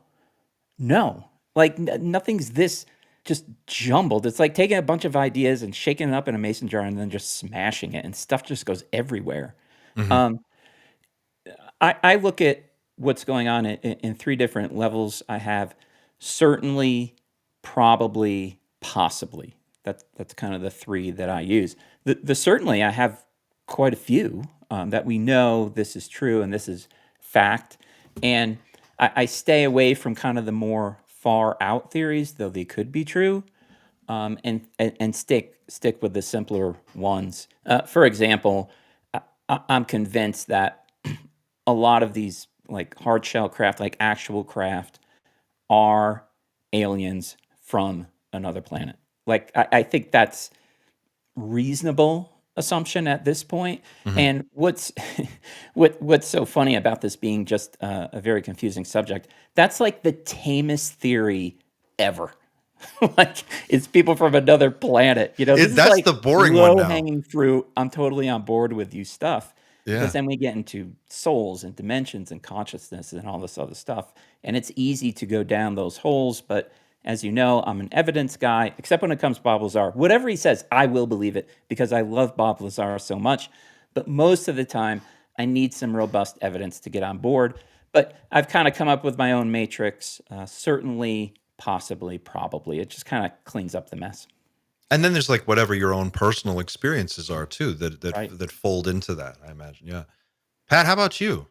like nothing's this just jumbled. It's like taking a bunch of ideas and shaking it up in a mason jar and then just smashing it, and stuff just goes everywhere. Mm-hmm. I look at what's going on in three different levels. I have certainly, probably, possibly. That's kind of the three that I use. The certainly, I have quite a few that we know this is true and this is fact. And I stay away from kind of the more far out theories, though they could be true, and stick with the simpler ones. For example, I'm convinced that a lot of these like hard shell craft, like actual craft, are aliens from another planet. Like I think that's reasonable assumption at this point. Mm-hmm. And what's so funny about this being just a very confusing subject, that's like the tamest theory ever. Like it's people from another planet, you know. This That's is like the boring one now. Low-hanging fruit. I'm totally on board with you stuff. Yeah. Because then we get into souls and dimensions and consciousness and all this other stuff. And it's easy to go down those holes. But as you know, I'm an evidence guy, except when it comes to Bob Lazar. Whatever he says, I will believe it because I love Bob Lazar so much. But most of the time, I need some robust evidence to get on board. But I've kind of come up with my own matrix. Certainly, possibly, probably. It just kind of cleans up the mess. And then there's like whatever your own personal experiences are too that Right. that fold into that, I imagine. Yeah. Pat, how about you?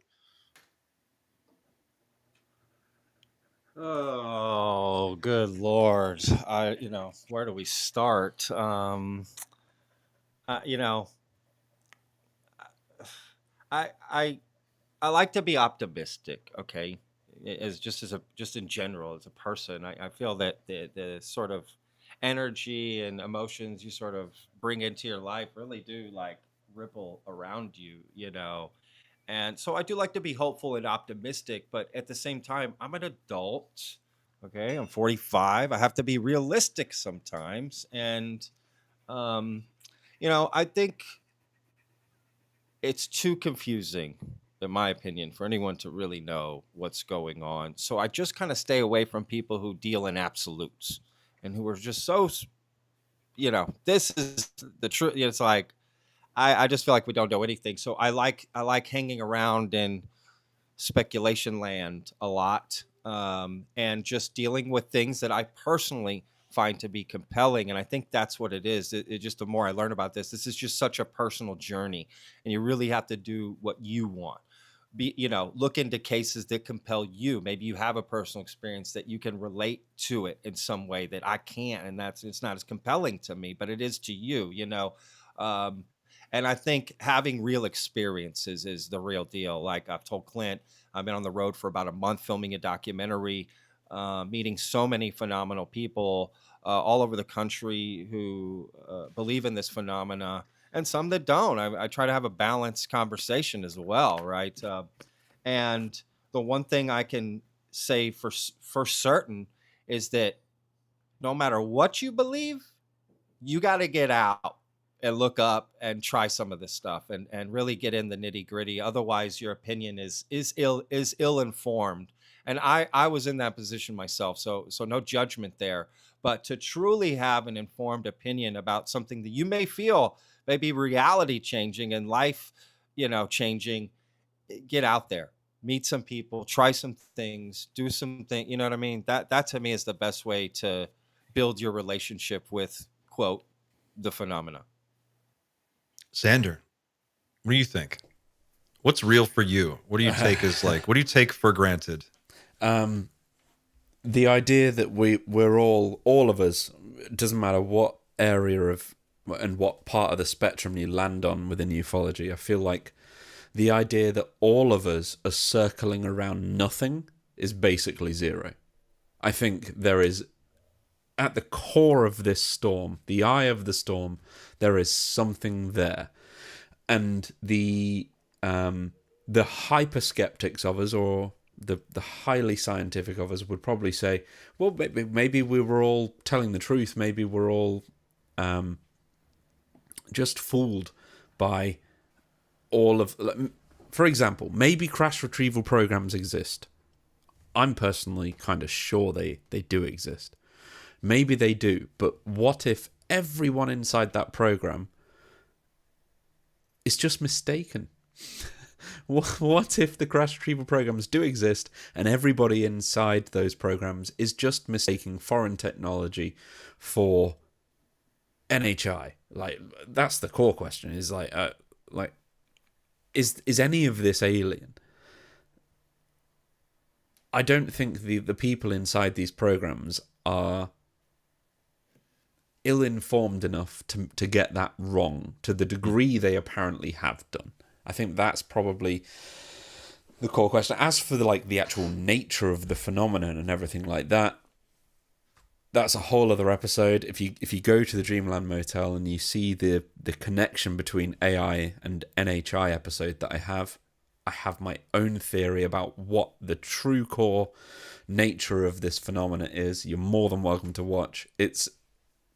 Oh, good Lord. Where do we start? I like to be optimistic, okay? Just in general as a person. I feel that the sort of energy and emotions you sort of bring into your life really do like ripple around you, you know. And so I do like to be hopeful and optimistic, but at the same time, I'm an adult. Okay, I'm 45. I have to be realistic sometimes. And I think it's too confusing, in my opinion, for anyone to really know what's going on. So I just kind of stay away from people who deal in absolutes and who are just so, this is the truth. It's like I just feel like we don't know anything. So I like hanging around in speculation land a lot, and just dealing with things that I personally find to be compelling. And I think that's what it is. It just, the more I learn about this is just such a personal journey, and you really have to do what you want. Look into cases that compel you. Maybe you have a personal experience that you can relate to it in some way that I can't, and it's not as compelling to me, but it is to you. And I think having real experiences is the real deal. Like I've told Clint, I've been on the road for about a month filming a documentary, meeting so many phenomenal people all over the country who believe in this phenomena, and some that don't. I try to have a balanced conversation as well, right? And the one thing I can say for certain is that no matter what you believe, you got to get out and look up and try some of this stuff and really get in the nitty gritty. Otherwise, your opinion is ill informed. And I was in that position myself, so no judgment there. But to truly have an informed opinion about something that you may feel may be reality changing and life, changing, get out there, meet some people, try some things, do something. You know what I mean? That to me is the best way to build your relationship with, quote, the phenomena. Xander, what do you think? What's real for you? What do you take as like? What do you take for granted? The idea that we're all of us, it doesn't matter what area of and what part of the spectrum you land on within ufology. I feel like the idea that all of us are circling around nothing is basically zero. I think there is, at the core of this storm, the eye of the storm, there is something there. And the hyper skeptics of us, or the highly scientific of us, would probably say, well, maybe we were all telling the truth. Maybe we're all just fooled by all of... For example, maybe crash retrieval programs exist. I'm personally kind of sure they do exist. Maybe they do, but what if everyone inside that program is just mistaken? What if the crash retrieval programs do exist and everybody inside those programs is just mistaking foreign technology for NHI? Like, that's the core question. Is is any of this alien? I don't think the people inside these programs are ill-informed enough to get that wrong to the degree they apparently have done. I think that's probably the core question. As for the actual nature of the phenomenon and everything like that, that's a whole other episode. If you go to the Dreamland Motel and you see the connection between AI and NHI episode that I have my own theory about what the true core nature of this phenomena is. You're more than welcome to watch.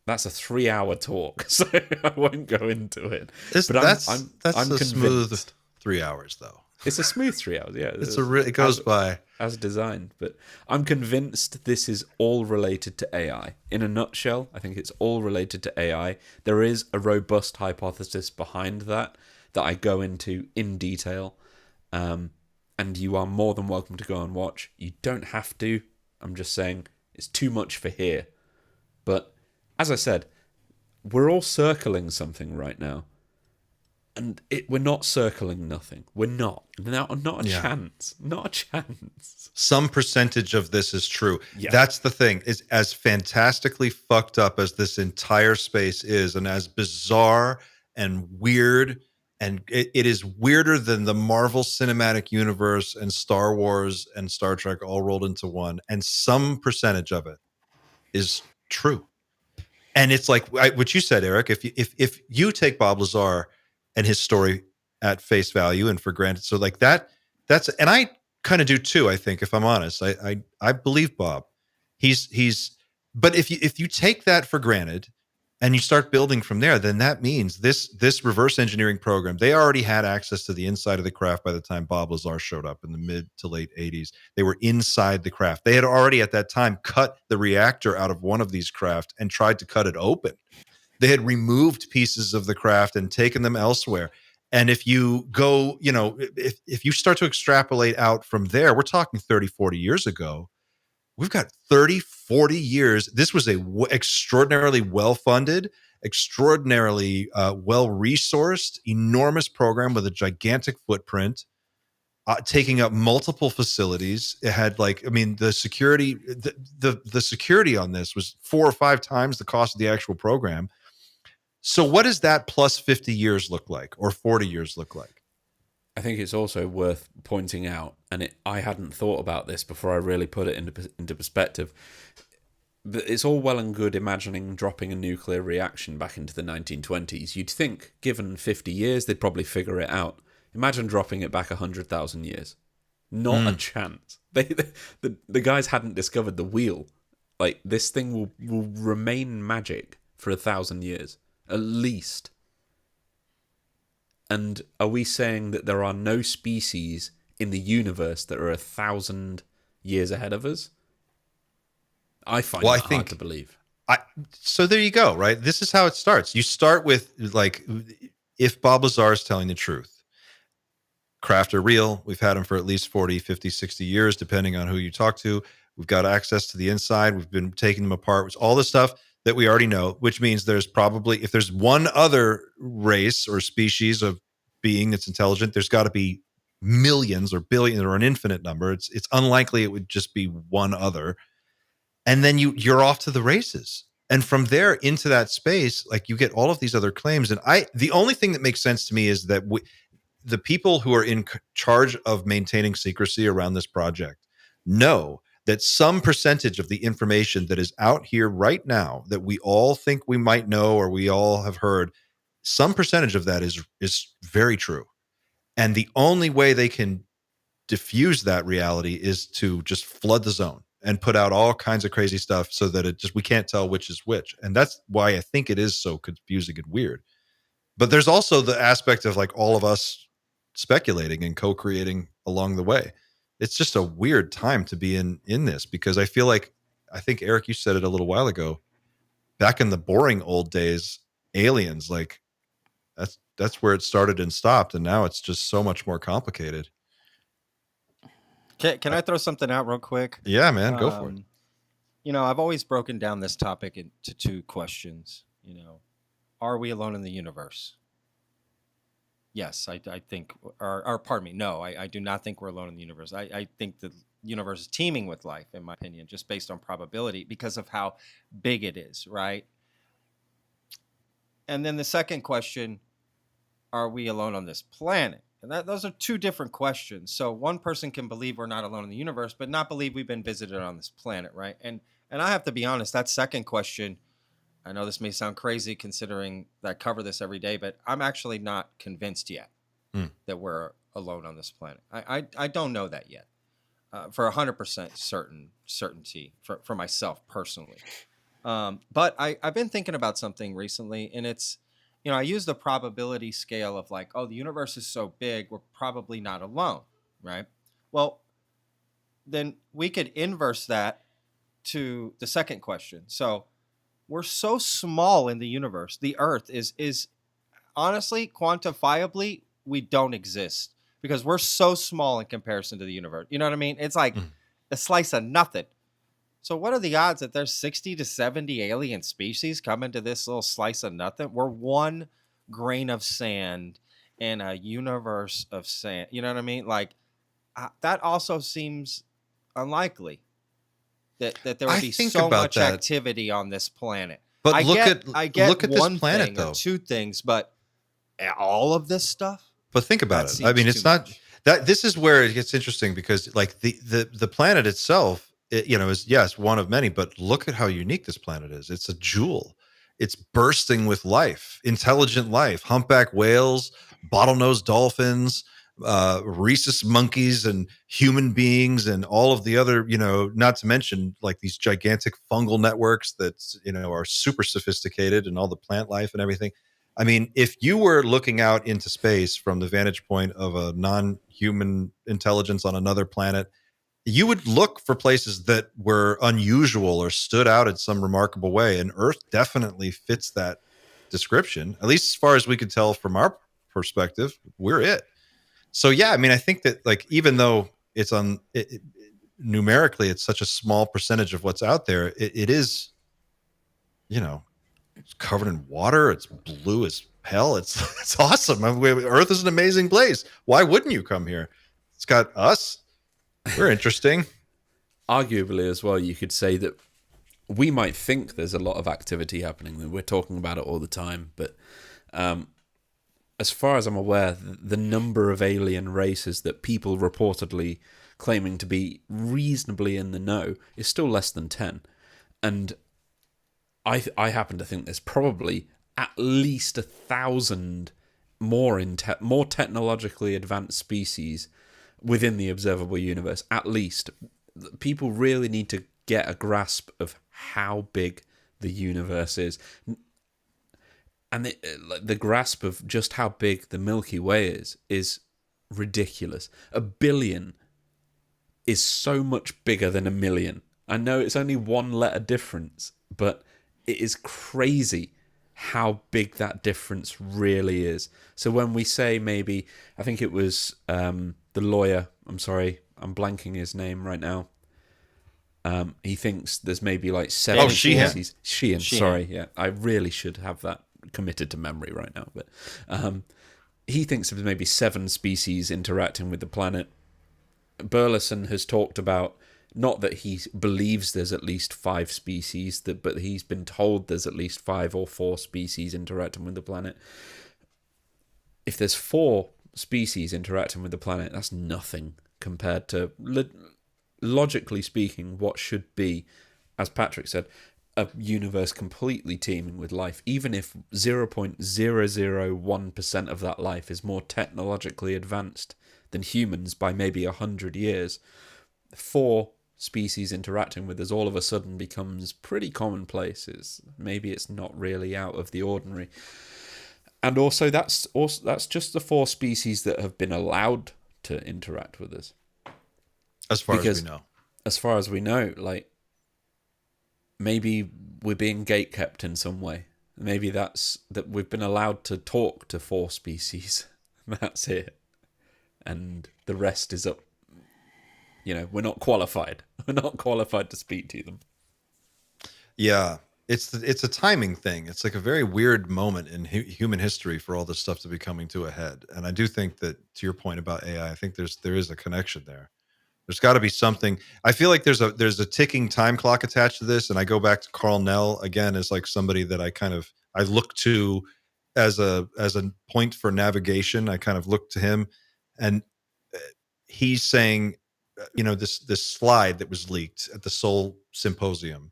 That's a 3-hour talk, so I won't go into it. That's I'm a convinced. smooth 3 hours, though. It's a smooth 3 hours, yeah. It goes by as designed, but I'm convinced this is all related to AI. In a nutshell, I think it's all related to AI. There is a robust hypothesis behind that I go into in detail, and you are more than welcome to go and watch. You don't have to. I'm just saying it's too much for here. But as I said, we're all circling something right now. And we're not circling nothing. We're not. Not a chance. Not a chance. some percentage of this is true. Yeah. That's the thing. Is as fantastically fucked up as this entire space is, and as bizarre and weird, and it is weirder than the Marvel Cinematic Universe and Star Wars and Star Trek all rolled into one. And some percentage of it is true. And it's like what you said, Eric. If you take Bob Lazar and his story at face value and for granted, so like that's, and I kind of do too. I think, if I'm honest, I believe Bob. But if you take that for granted and you start building from there, then that means this reverse engineering program, they already had access to the inside of the craft by the time Bob Lazar showed up in the mid to late 80s. They were inside the craft. They had already at that time cut the reactor out of one of these craft and tried to cut it open. They had removed pieces of the craft and taken them elsewhere. And if you go, if you start to extrapolate out from there, we're talking 30, 40 years ago. We've got 30, 40 years. This was a extraordinarily well-funded, extraordinarily well-resourced, enormous program with a gigantic footprint, taking up multiple facilities. It had the security, the security on this was 4 or 5 times the cost of the actual program. So what does that plus 50 years look like, or 40 years look like? I think it's also worth pointing out, and I hadn't thought about this before I really put it into perspective, that it's all well and good imagining dropping a nuclear reaction back into the 1920s. You'd think, given 50 years, they'd probably figure it out. Imagine dropping it back 100,000 years. Not a chance. The guys hadn't discovered the wheel Like, this thing will remain magic for 1,000 years, at least. And are we saying that there are no species in the universe that are 1,000 years ahead of us? I find Well, I that hard to think believe. so there you go, right? This is how it starts. You start with, like, if Bob Lazar is telling the truth, craft are real. We've had them for at least 40, 50, 60 years, depending on who you talk to. We've got access to the inside. We've been taking them apart, which all the stuff that we already know, which means there's probably, if there's one other race or species of being that's intelligent, there's got to be millions or billions or an infinite number. It's unlikely it would just be one other. And then you're off to the races. And from there into that space, like, you get all of these other claims. And the only thing that makes sense to me is that the people who are in charge of maintaining secrecy around this project know that some percentage of the information that is out here right now that we all think we might know or we all have heard, some percentage of that is very true. And the only way they can diffuse that reality is to just flood the zone and put out all kinds of crazy stuff so that we can't tell which is which. And that's why I think it is so confusing and weird. But there's also the aspect of, like, all of us speculating and co-creating along the way. It's just a weird time to be in this, because I feel like, I think, Eric, you said it a little while ago, back in the boring old days, aliens, like, that's where it started and stopped. And now it's just so much more complicated. Can I throw something out real quick? Yeah, man, go for it. I've always broken down this topic into two questions. Are we alone in the universe? Yes, I think, or pardon me, no, I do not think we're alone in the universe. I think the universe is teeming with life, in my opinion, just based on probability, because of how big it is, right? And then the second question, are we alone on this planet? And those are two different questions. So one person can believe we're not alone in the universe, but not believe we've been visited on this planet, right? And I have to be honest, that second question, I know this may sound crazy considering that I cover this every day, but I'm actually not convinced yet that we're alone on this planet. I don't know that yet for 100% certainty for myself personally. But I've been thinking about something recently, and it's, I use the probability scale of, like, oh, the universe is so big, we're probably not alone, right? Well, then we could inverse that to the second question. So we're so small in the universe. The Earth is honestly, quantifiably, we don't exist because we're so small in comparison to the universe. You know what I mean? It's like a slice of nothing. So what are the odds that there's 60 to 70 alien species coming to this little slice of nothing? We're one grain of sand in a universe of sand. You know what I mean? Like, that also seems unlikely that there would be so much activity on this planet. But I get look at one this planet, thing though. or two things, but all of this stuff? But think about it. I mean, it's not that, this is where it gets interesting, because, like, the planet itself, is, yes, one of many, but look at how unique this planet is. It's a jewel. It's bursting with life, intelligent life, humpback whales, bottlenose dolphins, rhesus monkeys, and human beings, and all of the other, not to mention, like, these gigantic fungal networks that, are super sophisticated, and all the plant life and everything. I mean, if you were looking out into space from the vantage point of a non-human intelligence on another planet, you would look for places that were unusual or stood out in some remarkable way. And Earth definitely fits that description, at least as far as we could tell from our perspective. We're it. So, yeah, I mean, I think that, like, even though it's numerically, it's such a small percentage of what's out there, it is, it's covered in water. It's blue as hell. It's awesome. I mean, Earth is an amazing place. Why wouldn't you come here? It's got us. We're interesting. Arguably, as well, you could say that we might think there's a lot of activity happening, and we're talking about it all the time. But as far as I'm aware, the number of alien races that people reportedly claiming to be reasonably in the know is still less than 10. And I happen to think there's probably at least 1,000 more technologically advanced species within the observable universe. At least. People really need to get a grasp of how big the universe is. And the grasp of just how big the Milky Way is ridiculous. 1 billion is so much bigger than 1 million. I know it's only one letter difference, but it is crazy how big that difference really is. So when we say maybe, I think it was the lawyer, I'm sorry, I'm blanking his name right now. He thinks there's maybe like 7 species. Sheehan, sorry, yeah. I really should have that committed to memory right now. But he thinks there's maybe 7 species interacting with the planet. Burleson has talked about, not that he believes there's at least 5 species, but he's been told there's at least 5 or 4 species interacting with the planet. If there's 4 species interacting with the planet, that's nothing compared to, logically speaking, what should be, as Patrick said, a universe completely teeming with life. Even if 0.001% of that life is more technologically advanced than humans by maybe 100 years, 4 species interacting with us all of a sudden becomes pretty commonplace. Maybe it's not really out of the ordinary. And also that's just the 4 species that have been allowed to interact with us. As far as we know. As far as we know, like, maybe we're being gatekept in some way. Maybe that's that we've been allowed to talk to 4 species. That's it. And the rest is up. You know, we're not qualified. We're not qualified to speak to them. Yeah, it's a timing thing. It's like a very weird moment in human history for all this stuff to be coming to a head. And I do think that, to your point about AI, I think there is a connection there. There's got to be something. I feel like there's a ticking time clock attached to this, and I go back to Carl Nell again as like somebody that I look to as a point for navigation. I kind of look to him, and he's saying, this slide that was leaked at the Seoul Symposium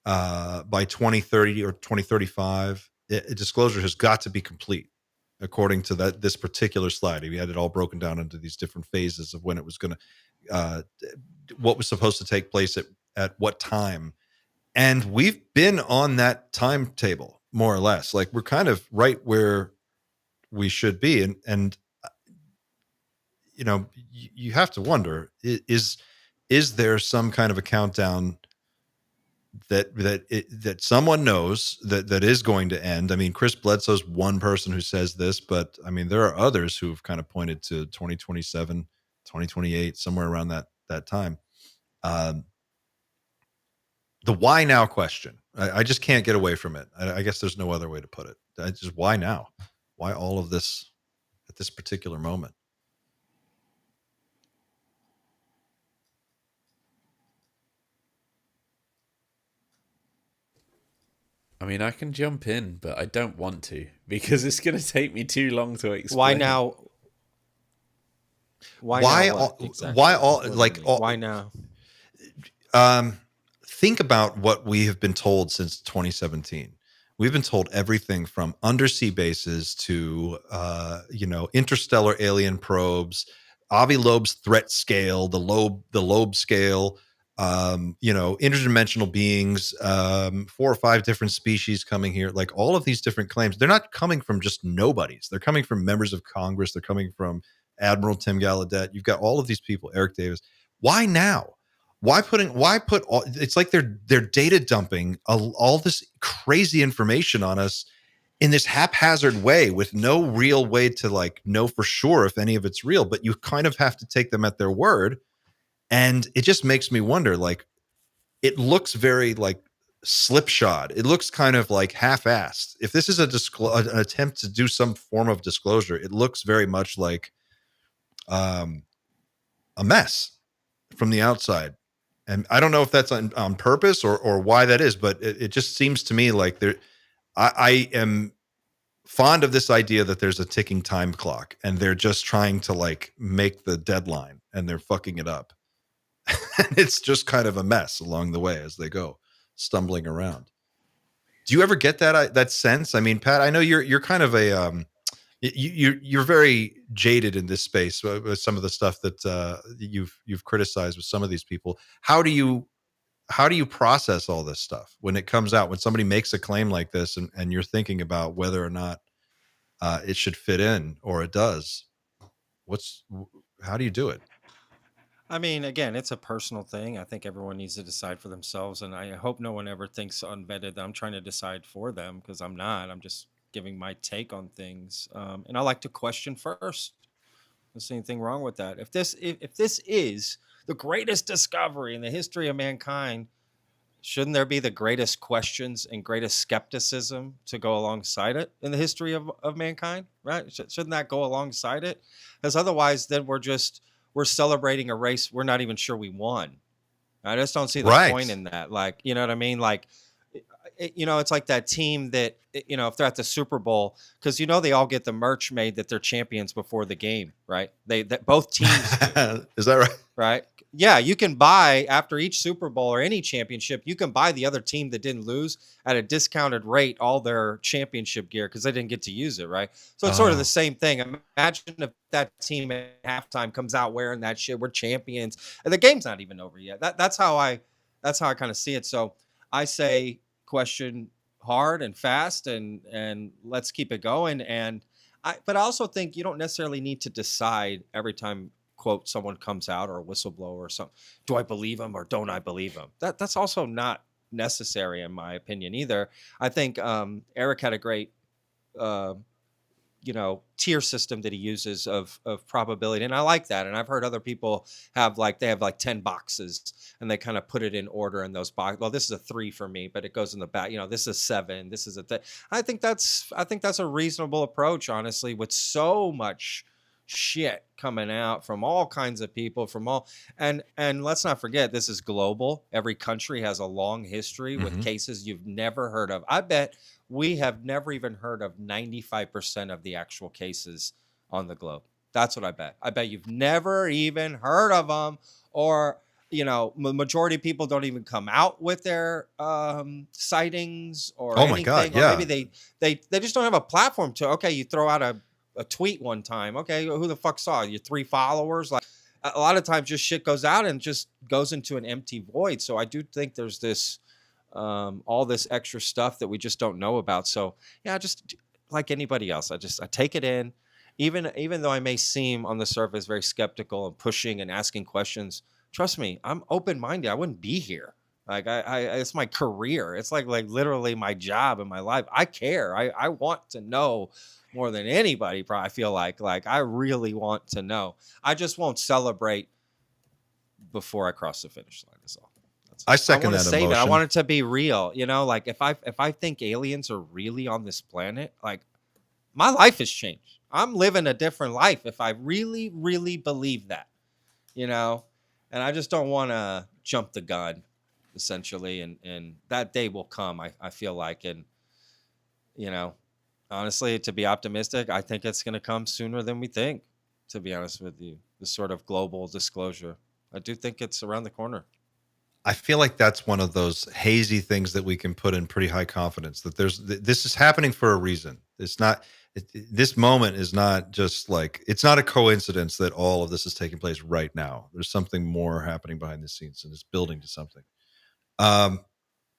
by 2030 or 2035, disclosure has got to be complete. According to this particular slide, he had it all broken down into these different phases of when it was going to. What was supposed to take place at what time, and we've been on that timetable more or less. Like, we're kind of right where we should be, and you have to wonder, is there some kind of a countdown that someone knows that is going to end? I mean, Chris Bledsoe's one person who says this, but I mean, there are others who've kind of pointed to 2027, 2028, somewhere around that time. The why now question, I just can't get away from it. I guess there's no other way to put it. Just why now? Why all of this at this particular moment? I mean, I can jump in, but I don't want to, because it's going to take me too long to explain. Why now? Why now? Why now? Think about what we have been told since 2017. We've been told everything from undersea bases to interstellar alien probes, Avi Loeb's threat scale, the Loeb scale, interdimensional beings, 4 or 5 different species coming here. Like, all of these different claims, they're not coming from just nobodies. They're coming from members of Congress. They're coming from Admiral Tim Gallaudet. You've got all of these people, Eric Davis. Why now? Why put all, it's like they're data dumping all this crazy information on us in this haphazard way with no real way to like know for sure if any of it's real, but you kind of have to take them at their word. And it just makes me wonder, like, it looks very like slipshod. It looks kind of like half-assed. If this is an attempt to do some form of disclosure, it looks very much like a mess from the outside. And I don't know if that's on purpose or why that is, but it just seems to me like I am fond of this idea that there's a ticking time clock and they're just trying to like make the deadline and they're fucking it up. And it's just kind of a mess along the way as they go stumbling around. Do you ever get that sense? I mean, Pat, I know you're kind of a you're very jaded in this space with some of the stuff that you've criticized with some of these people. How do you how do you process all this stuff when it comes out, when somebody makes a claim like this and you're thinking about whether or not it should fit in, or it does? How do you do it? I mean, again, it's a personal thing. I think everyone needs to decide for themselves, and I hope no one ever thinks unvetted that I'm trying to decide for them, because I'm not. I'm just giving my take on things, and I like to question first. There's anything wrong with that? If this is the greatest discovery in the history of mankind, shouldn't there be the greatest questions and greatest skepticism to go alongside it in the history of mankind, right? Shouldn't that go alongside it? Because otherwise, then we're celebrating a race we're not even sure we won. I just don't see the point in that. Like, you know what I mean? Like, it's like that team that, if they're at the Super Bowl, because they all get the merch made that they're champions before the game, right? That both teams do. Is that right? Right? Yeah, you can buy after each Super Bowl or any championship, you can buy the other team that didn't lose at a discounted rate all their championship gear because they didn't get to use it, right? So it's sort of the same thing. Imagine if that team at halftime comes out wearing that shit. We're champions, and the game's not even over yet. That's how I kind of see it. So I say question hard and fast, and let's keep it going. But I also think you don't necessarily need to decide every time, quote, someone comes out or a whistleblower or something. Do I believe them or don't I believe them? That's also not necessary in my opinion either. I think Eric had a great tier system that he uses of probability, and I like that. And I've heard other people have like 10 boxes and they kind of put it in order in those boxes. Well, this is a 3 for me, but it goes in the back. This is a 7. This is a I think that's a reasonable approach, honestly, with so much shit coming out from all kinds of people from all and let's not forget, this is global. Every country has a long history with cases you've never heard of. I bet we have never even heard of 95% of the actual cases on the globe. That's what I bet. I bet you've never even heard of them, or majority of people don't even come out with their sightings or anything. My God, yeah. Or maybe they just don't have a platform to. Okay, you throw out a tweet one time. Okay, who the fuck saw it? Your 3 followers? Like, a lot of times just shit goes out and just goes into an empty void. So I do think there's this all this extra stuff that we just don't know about. So yeah, just like anybody else, I take it in, even though I may seem on the surface very skeptical and pushing and asking questions. Trust me, I'm open-minded. I wouldn't be here. Like I it's my career. It's like literally my job and my life. I care. I want to know more than anybody. Probably, I feel like I really want to know. I just won't celebrate before I cross the finish line. That's all. I second that emotion. It. I want it to be real. Like if I think aliens are really on this planet, like my life has changed. I'm living a different life if I really, really believe that. And I just don't want to jump the gun, essentially. And that day will come. I feel like, and honestly, to be optimistic, I think it's going to come sooner than we think. To be honest with you, the sort of global disclosure, I do think it's around the corner. I feel like that's one of those hazy things that we can put in pretty high confidence, that this is happening for a reason. It's not, this moment is not just like, it's not a coincidence that all of this is taking place right now. There's something more happening behind the scenes, and it's building to something. I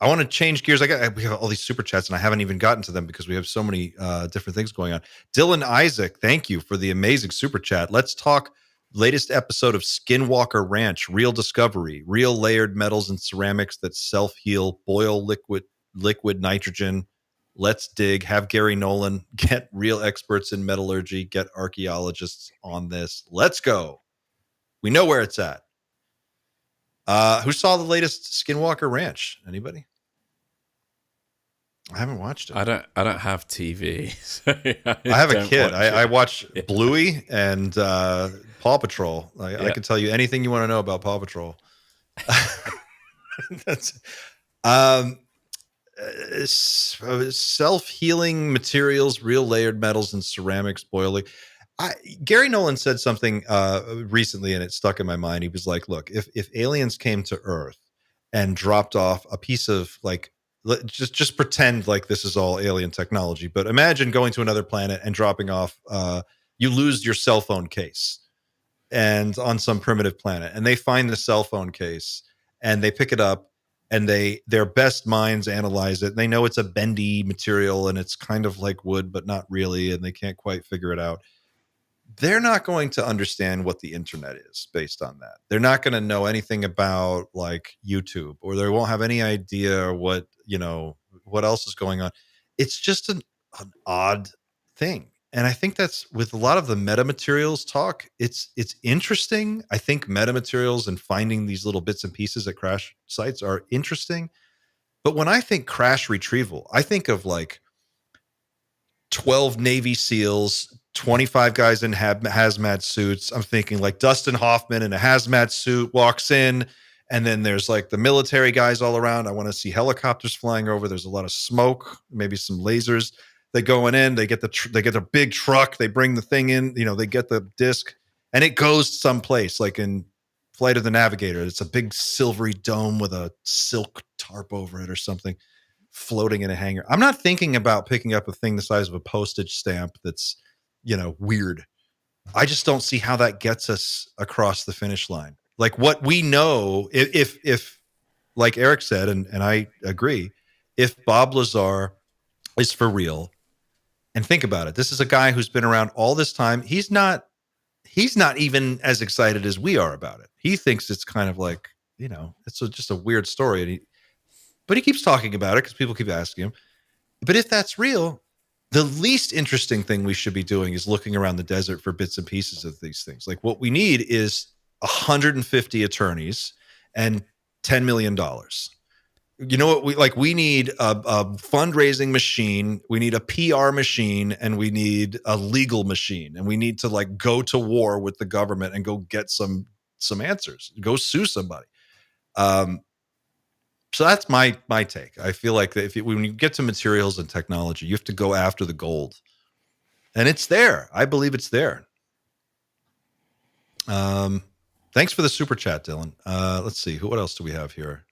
want to change gears. We have all these super chats, and I haven't even gotten to them because we have so many different things going on. Dylan Isaac, thank you for the amazing super chat. Let's talk latest episode of Skinwalker Ranch, real discovery, real layered metals and ceramics that self-heal, boil liquid nitrogen. Let's dig, have Gary Nolan, get real experts in metallurgy, get archaeologists on this. Let's go. We know where it's at. Who saw the latest Skinwalker Ranch? Anybody? I haven't watched it. I don't have TV. So I have a kid. I watch Bluey and Paw Patrol. I can tell you anything you want to know about Paw Patrol. That's self-healing materials, real layered metals and ceramics boiling. Gary Nolan said something recently, and it stuck in my mind. He was like, look, if aliens came to Earth and dropped off a piece of, like, just pretend like this is all alien technology, but imagine going to another planet and dropping off, you lose your cell phone case and on some primitive planet, and they find the cell phone case and they pick it up and their best minds analyze it. They know it's a bendy material and it's kind of like wood, but not really, and they can't quite figure it out. They're not going to understand what the internet is based on that. They're not going to know anything about like YouTube, or they won't have any idea what, what else is going on. It's just an odd thing. And I think that's with a lot of the metamaterials talk, it's interesting. I think metamaterials and finding these little bits and pieces at crash sites are interesting. But when I think crash retrieval, I think of like 12 Navy SEALs, 25 guys in hazmat suits. I'm thinking like Dustin Hoffman in a hazmat suit walks in, and then there's like the military guys all around. I want to see helicopters flying over. There's a lot of smoke, maybe some lasers. They going in, they get the big truck, they bring the thing in, they get the disc, and it goes someplace like in Flight of the Navigator. It's a big silvery dome with a silk tarp over it or something, floating in a hangar. I'm not thinking about picking up a thing the size of a postage stamp that's, weird. I just don't see how that gets us across the finish line. Like what we know, if like Eric said, and I agree, if Bob Lazar is for real, and think about it, this is a guy who's been around all this time. He's not even as excited as we are about it. He thinks it's kind of like, it's just a weird story. But he keeps talking about it because people keep asking him. But if that's real, the least interesting thing we should be doing is looking around the desert for bits and pieces of these things. Like what we need is 150 attorneys and $10 million. You know what we need a fundraising machine, we need a PR machine, and we need a legal machine, and we need to like go to war with the government and go get some answers, go sue somebody. So that's my take. I feel like that when you get to materials and technology, you have to go after the gold, and it's there. I believe it's there. Thanks for the super chat, Dylan. Let's see, what else do we have here?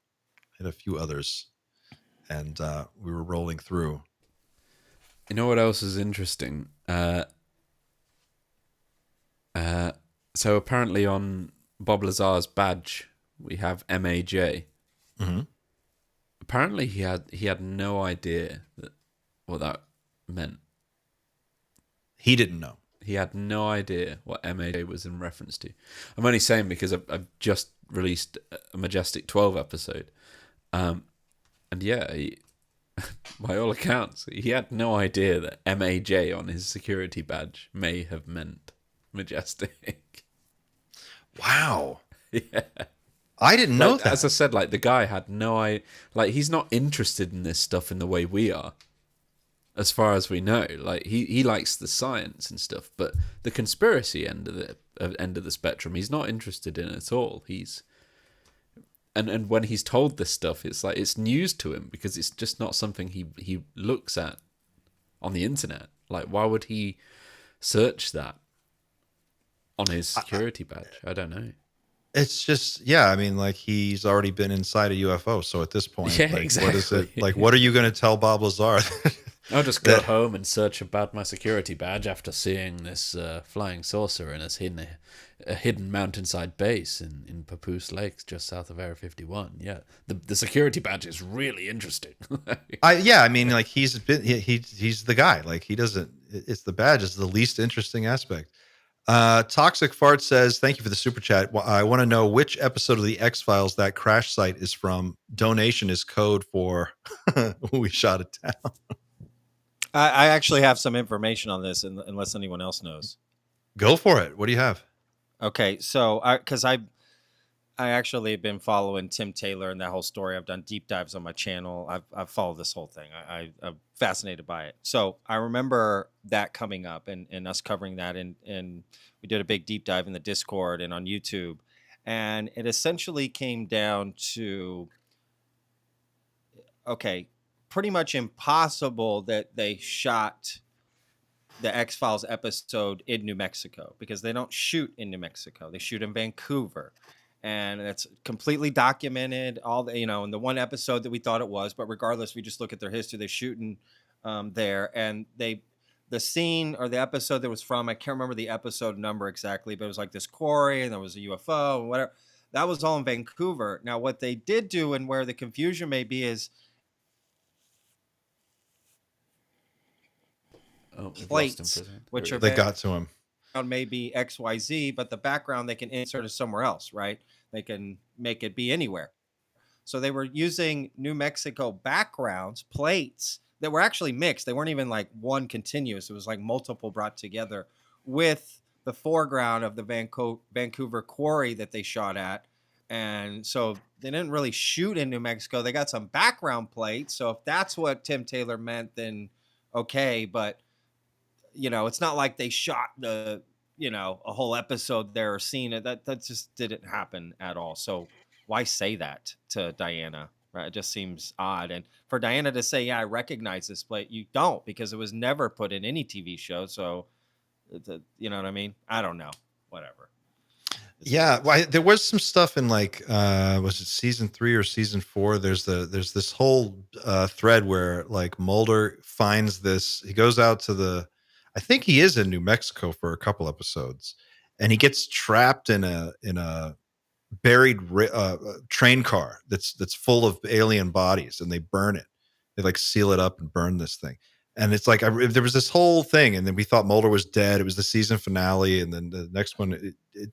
I had a few others, and we were rolling through. You know what else is interesting? So apparently on Bob Lazar's badge, we have MAJ. Mm-hmm. Apparently he had no idea what that meant. He didn't know. He had no idea what MAJ was in reference to. I'm only saying because I've just released a Majestic 12 episode. And yeah, by all accounts, he had no idea that MAJ on his security badge may have meant Majestic. Wow. Yeah. I didn't know that. As I said, like the guy had no idea. Like he's not interested in this stuff in the way we are, as far as we know. Like he likes the science and stuff, but the conspiracy end of the spectrum, he's not interested in at all. And when he's told this stuff, it's like it's news to him because it's just not something he looks at on the internet. Like why would he search that on his security badge? I don't know. It's just, yeah, I mean, like he's already been inside a UFO. So at this point, yeah, like, exactly. What is it? Like, what are you going to tell Bob Lazar? I'll just go home and search about my security badge after seeing this flying saucer in a hidden mountainside base in Papoose Lakes, just south of Area 51. Yeah, the security badge is really interesting. I mean, like he's the guy. Like he doesn't. It's the badge is the least interesting aspect. Toxic Fart says, thank you for the super chat. I want to know which episode of the X-Files that crash site is from. Donation is code for we shot it down. I actually have some information on this, unless anyone else knows. Go for it. What do you have? Okay, so because I actually have been following Tim Taylor and that whole story. I've done deep dives on my channel. I've followed this whole thing. I'm fascinated by it. So I remember that coming up and us covering that, and we did a big deep dive in the Discord and on YouTube, and it essentially came down to, okay, pretty much impossible that they shot the X-Files episode in New Mexico because they don't shoot in New Mexico. They shoot in Vancouver. And it's completely documented, all the, in the one episode that we thought it was. But regardless, we just look at their history. They're shooting there, and the scene or the episode that was from, I can't remember the episode number exactly, but it was like this quarry, and there was a UFO and whatever. That was all in Vancouver. Now, what they did do, and where the confusion may be, is Oh, we've lost him plates, for a second. which There are he They is. got to him. maybe XYZ, but the background they can insert it somewhere else, right? They can make it be anywhere. So they were using New Mexico backgrounds, plates that were actually mixed. They weren't even like one continuous. It was like multiple brought together with the foreground of the Vancouver quarry that they shot at. And so they didn't really shoot in New Mexico. They got some background plates. So if that's what Tim Taylor meant, then okay. But, you know, it's not like they shot the, you know, a whole episode there or scene. That just didn't happen at all. So why say that to Diana? Right? It just seems odd. And for Diana to say, yeah, I recognize this plate, you don't, because it was never put in any TV show. So, you know what I mean? I don't know. Whatever. Yeah, well, there was some stuff in like was it season 3 or season 4? There's this whole thread where like Mulder finds this. He goes out to the, I think he is in New Mexico for a couple episodes, and he gets trapped in a buried train car that's full of alien bodies, and they burn it. They like seal it up and burn this thing. And it's like there was this whole thing, and then we thought Mulder was dead. It was the season finale, and then the next one it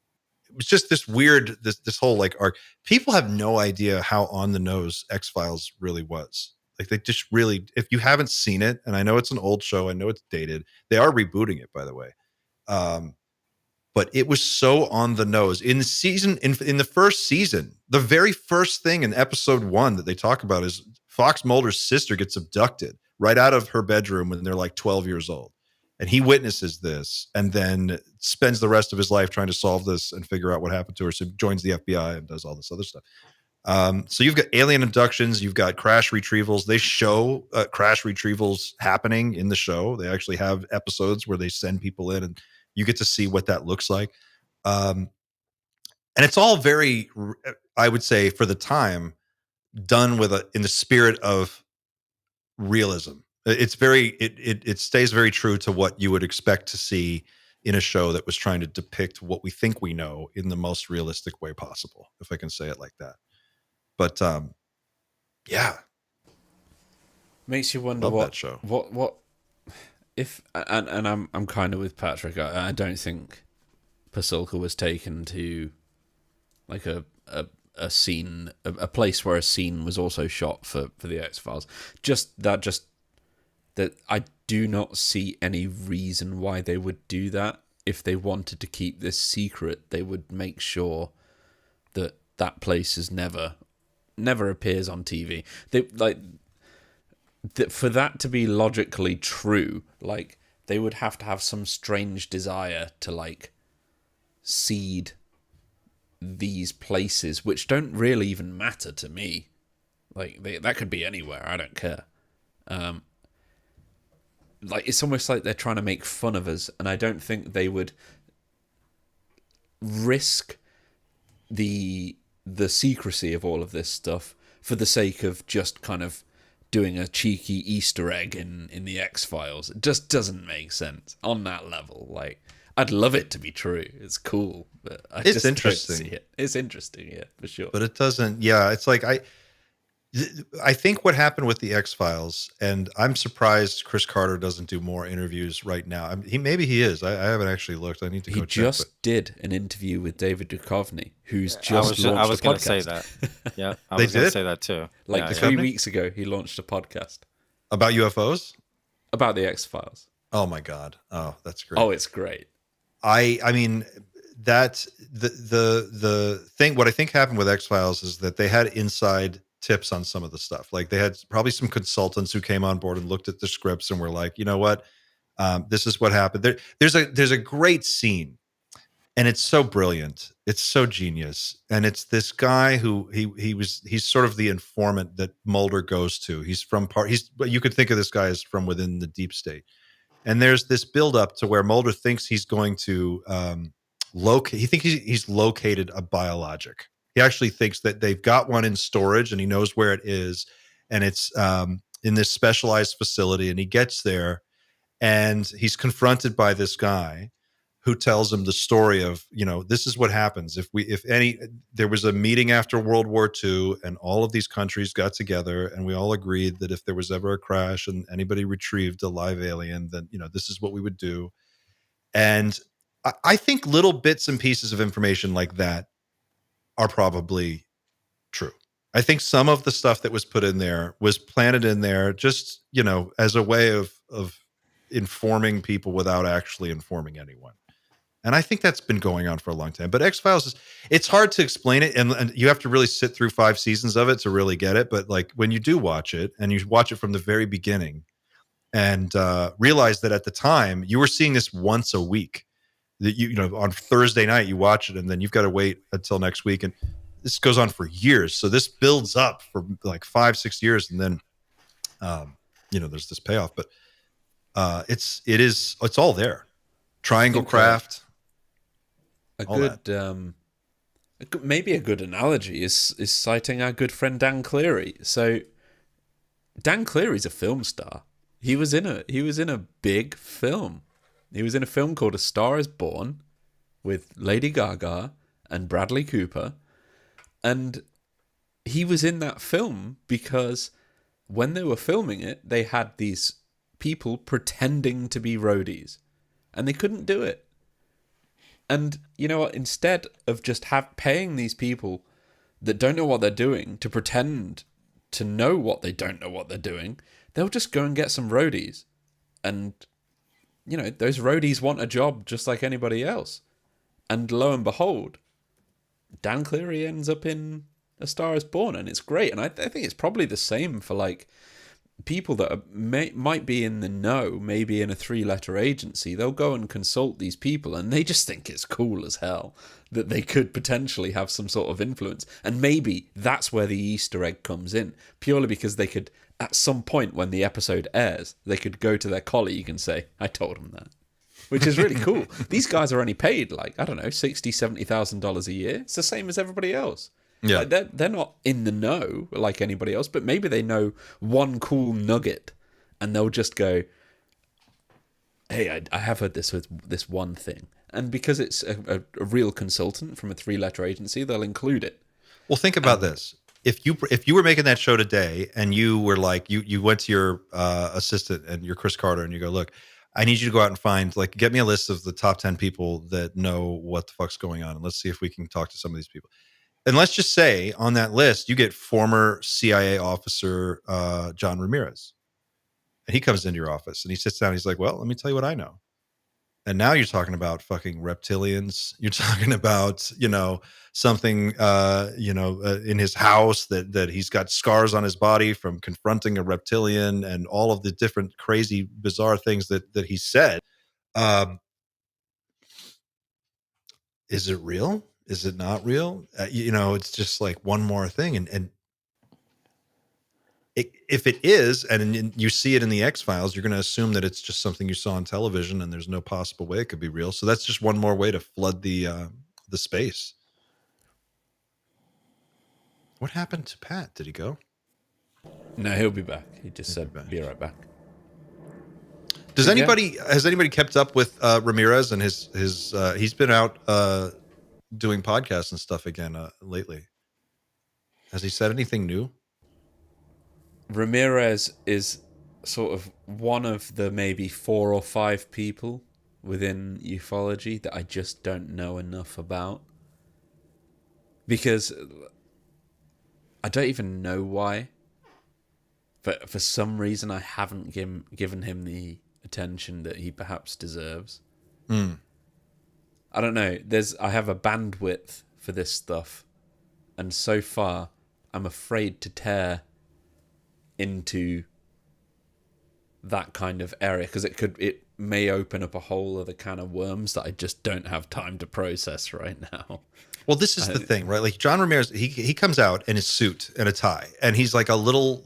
was just this weird this whole like arc. People have no idea how on the nose X-Files really was. Like they just really, if you haven't seen it, and I know it's an old show, I know it's dated. They are rebooting it, by the way. But it was so on the nose in the season. In the first season, the very first thing in episode 1 that they talk about is Fox Mulder's sister gets abducted right out of her bedroom when they're like 12 years old. And he witnesses this and then spends the rest of his life trying to solve this and figure out what happened to her. So he joins the FBI and does all this other stuff. So you've got alien abductions, you've got crash retrievals. They show crash retrievals happening in the show. They actually have episodes where they send people in and you get to see what that looks like. And it's all very, I would say for the time, done with in the spirit of realism. It's very, it stays very true to what you would expect to see in a show that was trying to depict what we think we know in the most realistic way possible, if I can say it like that. But yeah, Makes you wonder love what that show. what if, and I'm kind of with Patrick. I don't think Pasulka was taken to like a scene, a place where a scene was also shot for the X-Files. Just that I do not see any reason why they would do that. If they wanted to keep this secret, they would make sure that that place is never appears on TV. They like that for that to be logically true. Like they would have to have some strange desire to like seed these places, which don't really even matter to me. Like that could be anywhere. I don't care. Like it's almost like they're trying to make fun of us, and I don't think they would risk the secrecy of all of this stuff for the sake of just kind of doing a cheeky Easter egg in the X-Files. It just doesn't make sense on that level. Like I'd love it to be true. It's cool, but It's just interesting. don't see it. It's interesting, yeah, for sure. But it doesn't. Yeah, it's like I think what happened with the X-Files, and I'm surprised Chris Carter doesn't do more interviews right now. Maybe he is. I haven't actually looked. I need to go He check. just did an interview with David Duchovny, who's just I launched was a going podcast. to say that. Yeah, I They was going to did? say that too. Like Yeah, 3 yeah. weeks ago, he launched a podcast About UFOs? about the X-Files. Oh my God. Oh, that's great. Oh, it's great. I mean that the thing, what I think happened with X-Files is that they had inside tips on some of the stuff. Like they had probably some consultants who came on board and looked at the scripts and were like, you know what, this is what happened. There's a great scene, and it's so brilliant, it's so genius, and it's this guy who he's sort of the informant that Mulder goes to. You could think of this guy as from within the deep state. And there's this buildup to where Mulder thinks he's going to locate. He thinks he's located a biologic. He actually thinks that they've got one in storage, and he knows where it is, and it's in this specialized facility. And he gets there, and he's confronted by this guy who tells him the story of, this is what happens there was a meeting after World War II and all of these countries got together and we all agreed that if there was ever a crash and anybody retrieved a live alien, then, this is what we would do. And I think little bits and pieces of information like that are probably true. I think some of the stuff that was put in there was planted in there just, as a way of informing people without actually informing anyone. And I think that's been going on for a long time. But X-Files it's hard to explain it. And you have to really sit through 5 seasons of it to really get it. But like when you do watch it and you watch it from the very beginning and realize that at the time you were seeing this once a week, that on Thursday night you watch it and then you've got to wait until next week. And this goes on for years. So this builds up for like 5-6 years. And then, there's this payoff, but it's all there. Triangle craft. Maybe a good analogy is citing our good friend Dan Cleary. So Dan Cleary's a film star. He was in a big film. He was in a film called A Star Is Born with Lady Gaga and Bradley Cooper. And he was in that film because when they were filming it, they had these people pretending to be roadies. And they couldn't do it. And you know what? Instead of just paying these people that don't know what they're doing to pretend to know what they don't know what they're doing, they'll just go and get some roadies. And, those roadies want a job just like anybody else. And lo and behold, Dan Cleary ends up in A Star Is Born, and it's great. And I think it's probably the same for like people that might be in the know, maybe in a 3-letter agency. They'll go and consult these people and they just think it's cool as hell that they could potentially have some sort of influence. And maybe that's where the Easter egg comes in, purely because they could, at some point when the episode airs, they could go to their colleague and say, I told him that, which is really cool. These guys are only paid like, I don't know, $60,000, $70,000 a year. It's the same as everybody else. Yeah, like they're not in the know like anybody else, but maybe they know one cool nugget, and they'll just go, "Hey, I have heard this with this one thing," and because it's a real consultant from a 3-letter agency, they'll include it. Well, think about this: if you were making that show today, and you were like you went to your assistant and your Chris Carter, and you go, "Look, I need you to go out and find get me a list of the top 10 people that know what the fuck's going on, and let's see if we can talk to some of these people." And let's just say on that list, you get former CIA officer John Ramirez. And he comes into your office and he sits down. And he's like, well, let me tell you what I know. And now you're talking about fucking reptilians. You're talking about, something, in his house that he's got scars on his body from confronting a reptilian and all of the different crazy, bizarre things that he said. Is it real? Is it not real? It's just like one more thing. And if it is, and you see it in the X-Files, you're going to assume that it's just something you saw on television and there's no possible way it could be real. So that's just one more way to flood the space. What happened to Pat? Did he go? No, he'll be back. He just said, be right back. Has anybody kept up with Ramirez and his he's been out doing podcasts and stuff again lately? Has he said anything new? Ramirez is sort of one of the maybe 4 or 5 people within ufology that I just don't know enough about, because I don't even know why, but for some reason I haven't given him the attention that he perhaps deserves. I don't know. I have a bandwidth for this stuff, and so far I'm afraid to tear into that kind of area because it may open up a whole other can of worms that I just don't have time to process right now. Well, this is the thing, right? Like John Ramirez, he comes out in his suit and a tie, and he's like a little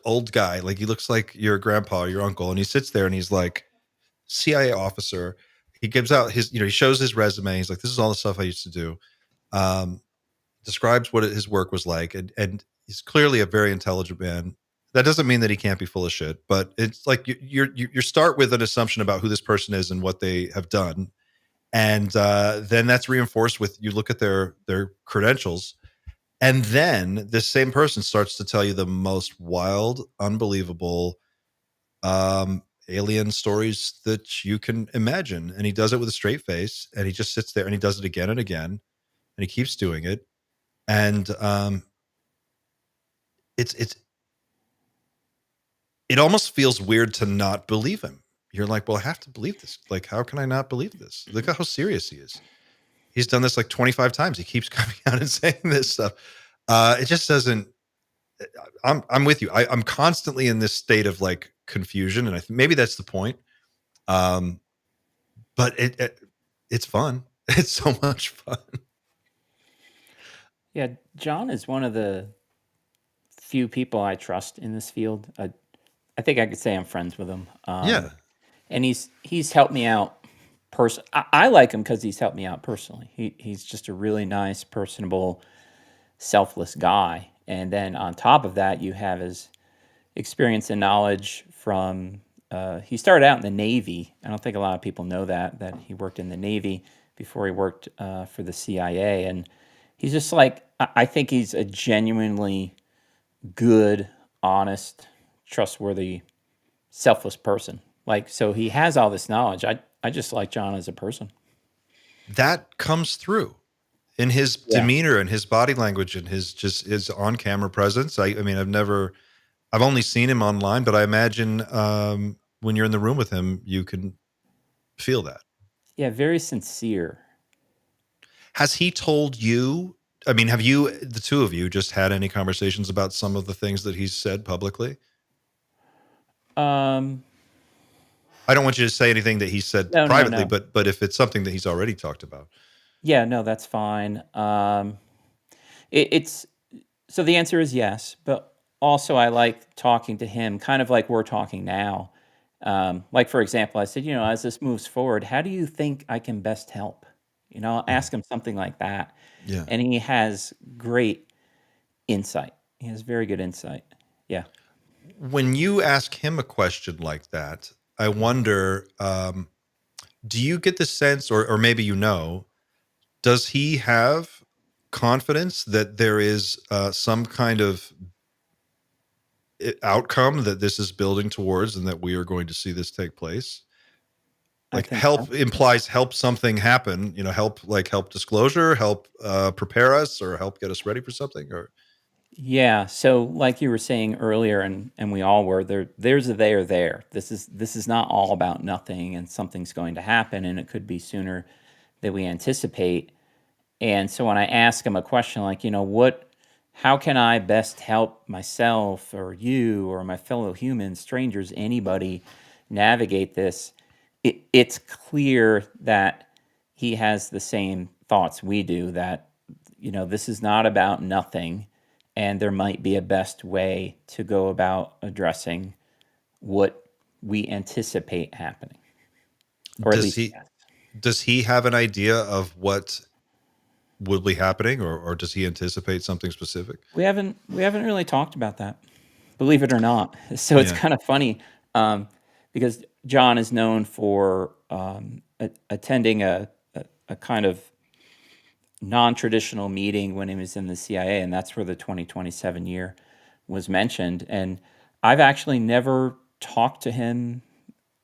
old guy. Like he looks like your grandpa or your uncle, and he sits there and he's like CIA officer. He gives out his, he shows his resume. He's like, this is all the stuff I used to do. Describes what his work was like. And he's clearly a very intelligent man. That doesn't mean that he can't be full of shit, but it's like you start with an assumption about who this person is and what they have done. And then that's reinforced with, you look at their credentials, and then this same person starts to tell you the most wild, unbelievable alien stories that you can imagine. And he does it with a straight face, and he just sits there and he does it again and again, and he keeps doing it. And it almost feels weird to not believe him. You're like, well, I have to believe this. Like, how can I not believe this? Look at how serious he is. He's done this like 25 times. He keeps coming out and saying this stuff. It just doesn't. I'm with you. I'm constantly in this state of like confusion, and I think maybe that's the point. But it's fun. It's so much fun. Yeah, John is one of the few people I trust in this field. I think I could say I'm friends with him. Yeah. And he's helped me out. I like him because he's helped me out personally. He's just a really nice, personable, selfless guy. And then on top of that, you have his experience and knowledge from. He started out in the Navy. I don't think a lot of people know that he worked in the Navy before he worked for the CIA. And he's just like, I think he's a genuinely good, honest, trustworthy, selfless person. Like, so he has all this knowledge. I just like John as a person. That comes through in his demeanor and his body language and his on-camera presence. I mean, I've only seen him online, but I imagine when you're in the room with him, you can feel that. Yeah, very sincere. Has he told you, I mean, have you, the two of you, just had any conversations about some of the things that he's said publicly? I don't want you to say anything that he said privately, no. but if it's something that he's already talked about. Yeah, no, that's fine. It's so the answer is yes, but also I like talking to him kind of like we're talking now. Like, for example, I said, as this moves forward, how do you think I can best help? I'll ask him something like that. Yeah. And he has great insight. He has very good insight. Yeah. When you ask him a question like that, I wonder, do you get the sense, or maybe does he have confidence that there is some kind of outcome that this is building towards and that we are going to see this take place? Like, help implies help something happen, help disclosure, help prepare us, or help get us ready for something, or... Yeah. So like you were saying earlier, and we all were, there's a there there. This is not all about nothing, and something's going to happen, and it could be sooner than we anticipate. And so when I ask him a question like, how can I best help myself or you or my fellow humans, strangers, anybody navigate this? It's clear that he has the same thoughts we do, that, this is not about nothing. And there might be a best way to go about addressing what we anticipate happening. Or does he have an idea of what will be happening, or does he anticipate something specific? We haven't really talked about that, believe it or not. So it's kind of funny because John is known for attending a kind of non-traditional meeting when he was in the CIA, and that's where the 2027 year was mentioned. And I've actually never talked to him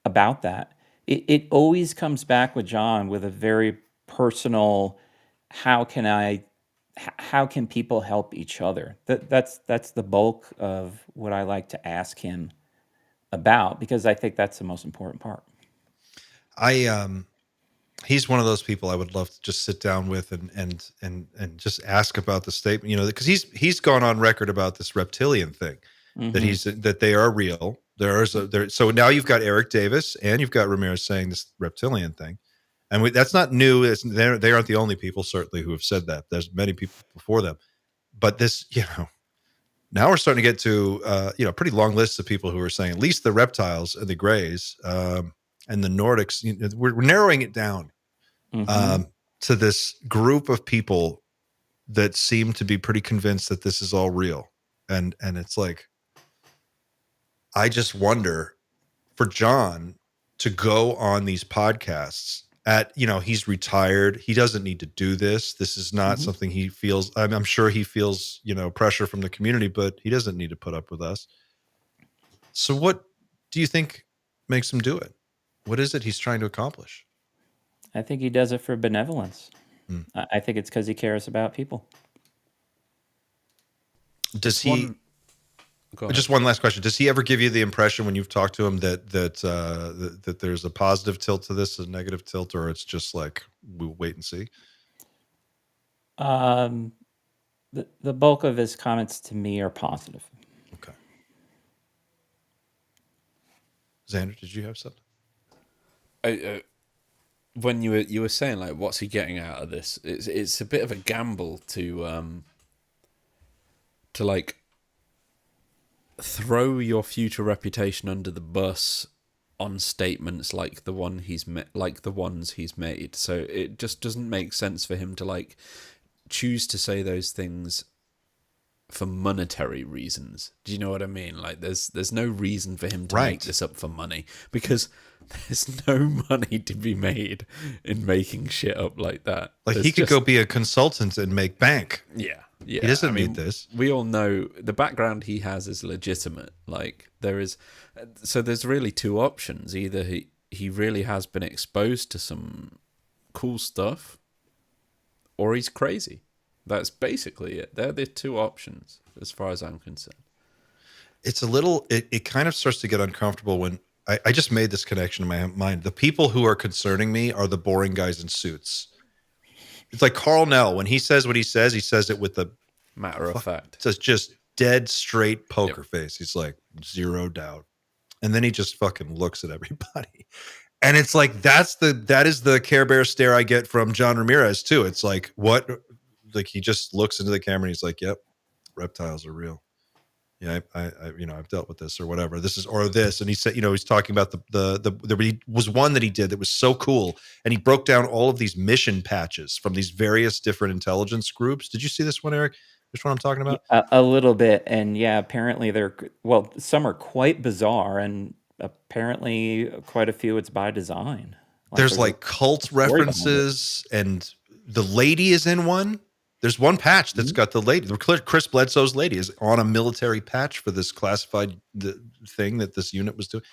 about that. It always comes back with John with a very personal, how can people help each other? That's the bulk of what I like to ask him about, because I think that's the most important part. He's one of those people I would love to just sit down with and just ask about the statement, because he's gone on record about this reptilian thing, that they are real. So now you've got Eric Davis and you've got Ramirez saying this reptilian thing, and that's not new. They aren't the only people, certainly, who have said that. There's many people before them, but this, now we're starting to get to pretty long lists of people who are saying at least the reptiles and the Greys. And the Nordics, we're narrowing it down to this group of people that seem to be pretty convinced that this is all real. And it's like, I just wonder for John to go on these podcasts at, he's retired. He doesn't need to do this. This is not something he feels. I'm sure he feels, pressure from the community, but he doesn't need to put up with us. So what do you think makes him do it? What is it he's trying to accomplish? I think he does it for benevolence. Hmm. I think it's because he cares about people. Does he? Just one last question. Does he ever give you the impression when you've talked to him that there's a positive tilt to this, a negative tilt, or it's just like we'll wait and see? The bulk of his comments to me are positive. Okay. Xander, did you have something? When you were saying like, what's he getting out of this? It's a bit of a gamble to like throw your future reputation under the bus on statements like the ones he's made. So it just doesn't make sense for him to like choose to say those things for monetary reasons. Do you know what I mean? Like there's no reason for him to make this up for money, because there's no money to be made in making shit up like that. Like he could go be a consultant and make bank. Yeah. He doesn't need this. We all know the background he has is legitimate. Like there's really two options. Either he really has been exposed to some cool stuff, or he's crazy. That's basically it. They're the two options as far as I'm concerned. It's a little, it kind of starts to get uncomfortable when I just made this connection in my mind. The people who are concerning me are the boring guys in suits. It's like Carl Nell, when he says what he says it with the matter of fact. It's just dead straight poker face. He's like, zero doubt. And then he just fucking looks at everybody. And it's like, that is the Care Bear stare I get from John Ramirez too. It's like, what? Like he just looks into the camera and he's like, yep, reptiles are real. Yeah, I've dealt with this or whatever. This is or this, and he said, he's talking about there was one that he did that was so cool, and he broke down all of these mission patches from these various different intelligence groups. Did you see this one, Eric? Which one I'm talking about? A little bit, and yeah, apparently some are quite bizarre, and apparently quite a few it's by design. There's like cult references, and the lady is in one. There's one patch that's got the lady. Chris Bledsoe's lady is on a military patch for this classified thing that this unit was doing.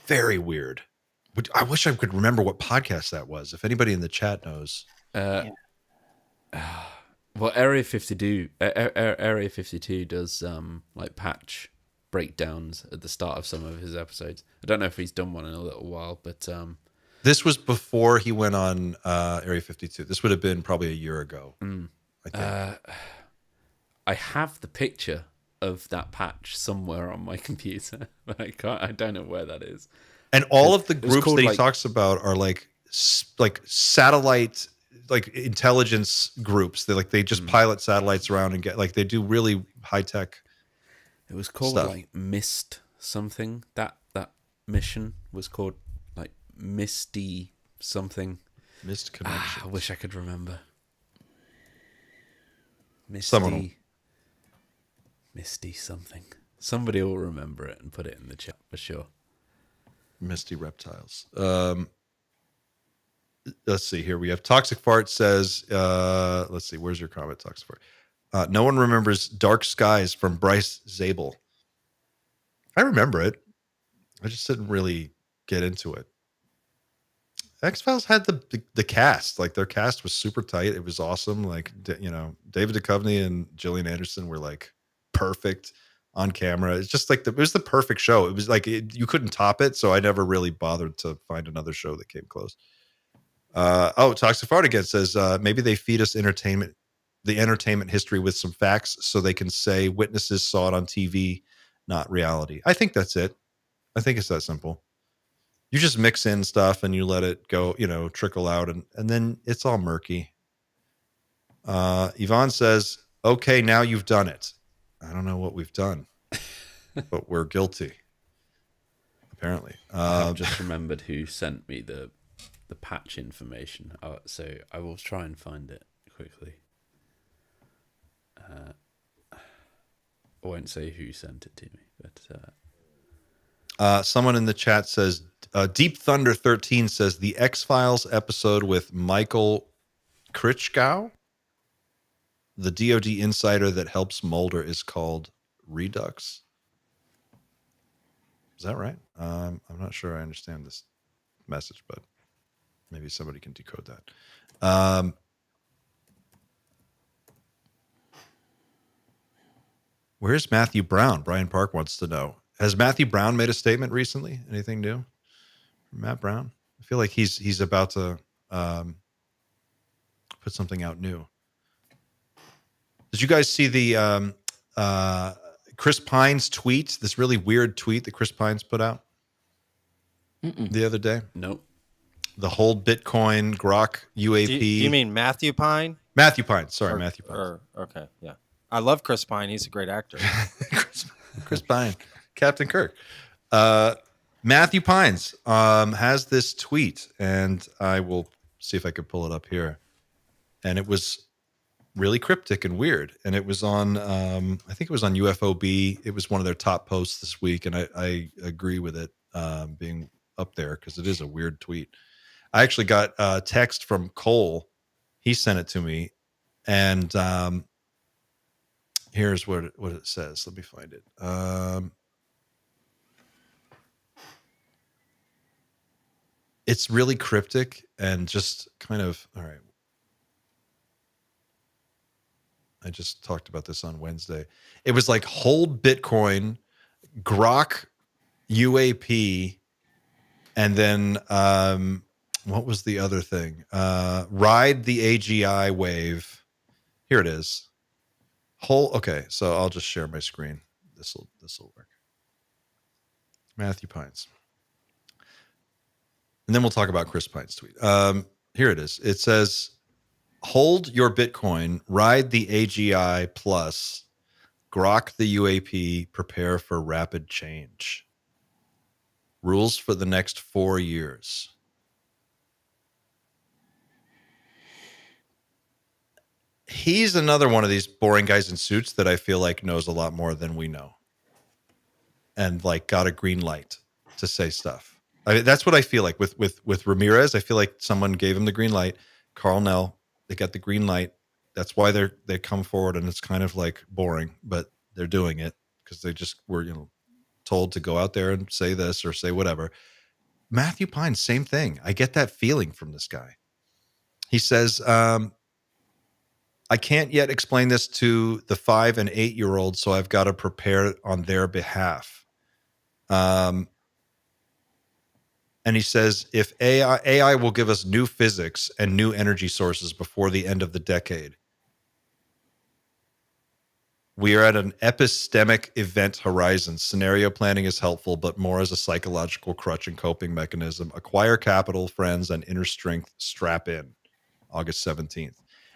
Very weird. I wish I could remember what podcast that was. If anybody in the chat knows. Well, Area 52 does like patch breakdowns at the start of some of his episodes. I don't know if he's done one in a little while, but this was before he went on Area 52. This would have been probably a year ago. I think. I have the picture of that patch somewhere on my computer, but I don't know where that is. And all of the groups that he talks about are like satellite, like intelligence groups. They just pilot satellites around and they do really high tech. It was called stuff. like Mist something. That mission was called like Misty something. Mist Connection. I wish I could remember. Misty something. Somebody will remember it and put it in the chat for sure. Misty reptiles. Let's see here. We have Toxic Fart says, let's see, where's your comment, Toxic Fart? No one remembers Dark Skies from Bryce Zabel. I remember it. I just didn't really get into it. X-Files had the cast. Like their cast was super tight. It was awesome. Like, David Duchovny and Gillian Anderson were like perfect on camera. It's just like it was the perfect show. It was like you couldn't top it. So I never really bothered to find another show that came close. Toxic Fart again says maybe they feed us the entertainment history with some facts so they can say witnesses saw it on TV, not reality. I think that's it. I think it's that simple. You just mix in stuff and you let it go, trickle out, and then it's all murky. Yvonne says, okay, now you've done it. I don't know what we've done, but we're guilty, apparently. I've just remembered who sent me the patch information, so I will try and find it quickly. I won't say who sent it to me, but Someone in the chat says, Deep Thunder 13 says the X-Files episode with Michael Krichkow, the DoD insider that helps Mulder, is called Redux. Is that right? I'm not sure I understand this message, but maybe somebody can decode that. Where's Matthew Brown? Brian Park wants to know. Has Matthew Brown made a statement recently? Anything new from Matt Brown? I feel like he's about to put something out new. Did you guys see the Chris Pines tweet? This really weird tweet that Chris Pines put out the other day? Nope. The whole Bitcoin Grok UAP. Do you mean Matthew Pine? Matthew Pines. Sorry, Matthew Pines. Okay, yeah. I love Chris Pine. He's a great actor. Chris Pine, Captain Kirk. Matthew Pines has this tweet, and I will see if I could pull it up here. And it was really cryptic and weird. And it was on, I think it was on UFOB. It was one of their top posts this week, and I agree with it being up there because it is a weird tweet. I actually got a text from Cole. He sent it to me, and here's what it says. Let me find it. It's really cryptic and just kind of, all right. I just talked about this on Wednesday. It was like hold Bitcoin, Grok UAP, and then what was the other thing? Ride the AGI wave. Here it is. Okay, so I'll just share my screen. This will work. Matthew Pines. And then we'll talk about Chris Pine's tweet. Here it is. It says, hold your Bitcoin, ride the AGI plus, grok the UAP, prepare for rapid change. Rules for the next 4 years. He's another one of these boring guys in suits that I feel like knows a lot more than we know. And like got a green light to say stuff. That's what I feel like with Ramirez. I feel like someone gave him the green light. Carl Nell, they got the green light. That's why they come forward, and it's kind of like boring, but they're doing it because they just were, told to go out there and say this or say whatever. Matthew Pine, same thing. I get that feeling from this guy. He says, I can't yet explain this to the 5 and 8 year olds, so I've got to prepare on their behalf. And he says, if AI will give us new physics and new energy sources before the end of the decade, we are at an epistemic event horizon. Scenario planning is helpful, but more as a psychological crutch and coping mechanism. Acquire capital, friends, and inner strength. Strap in. August 17th.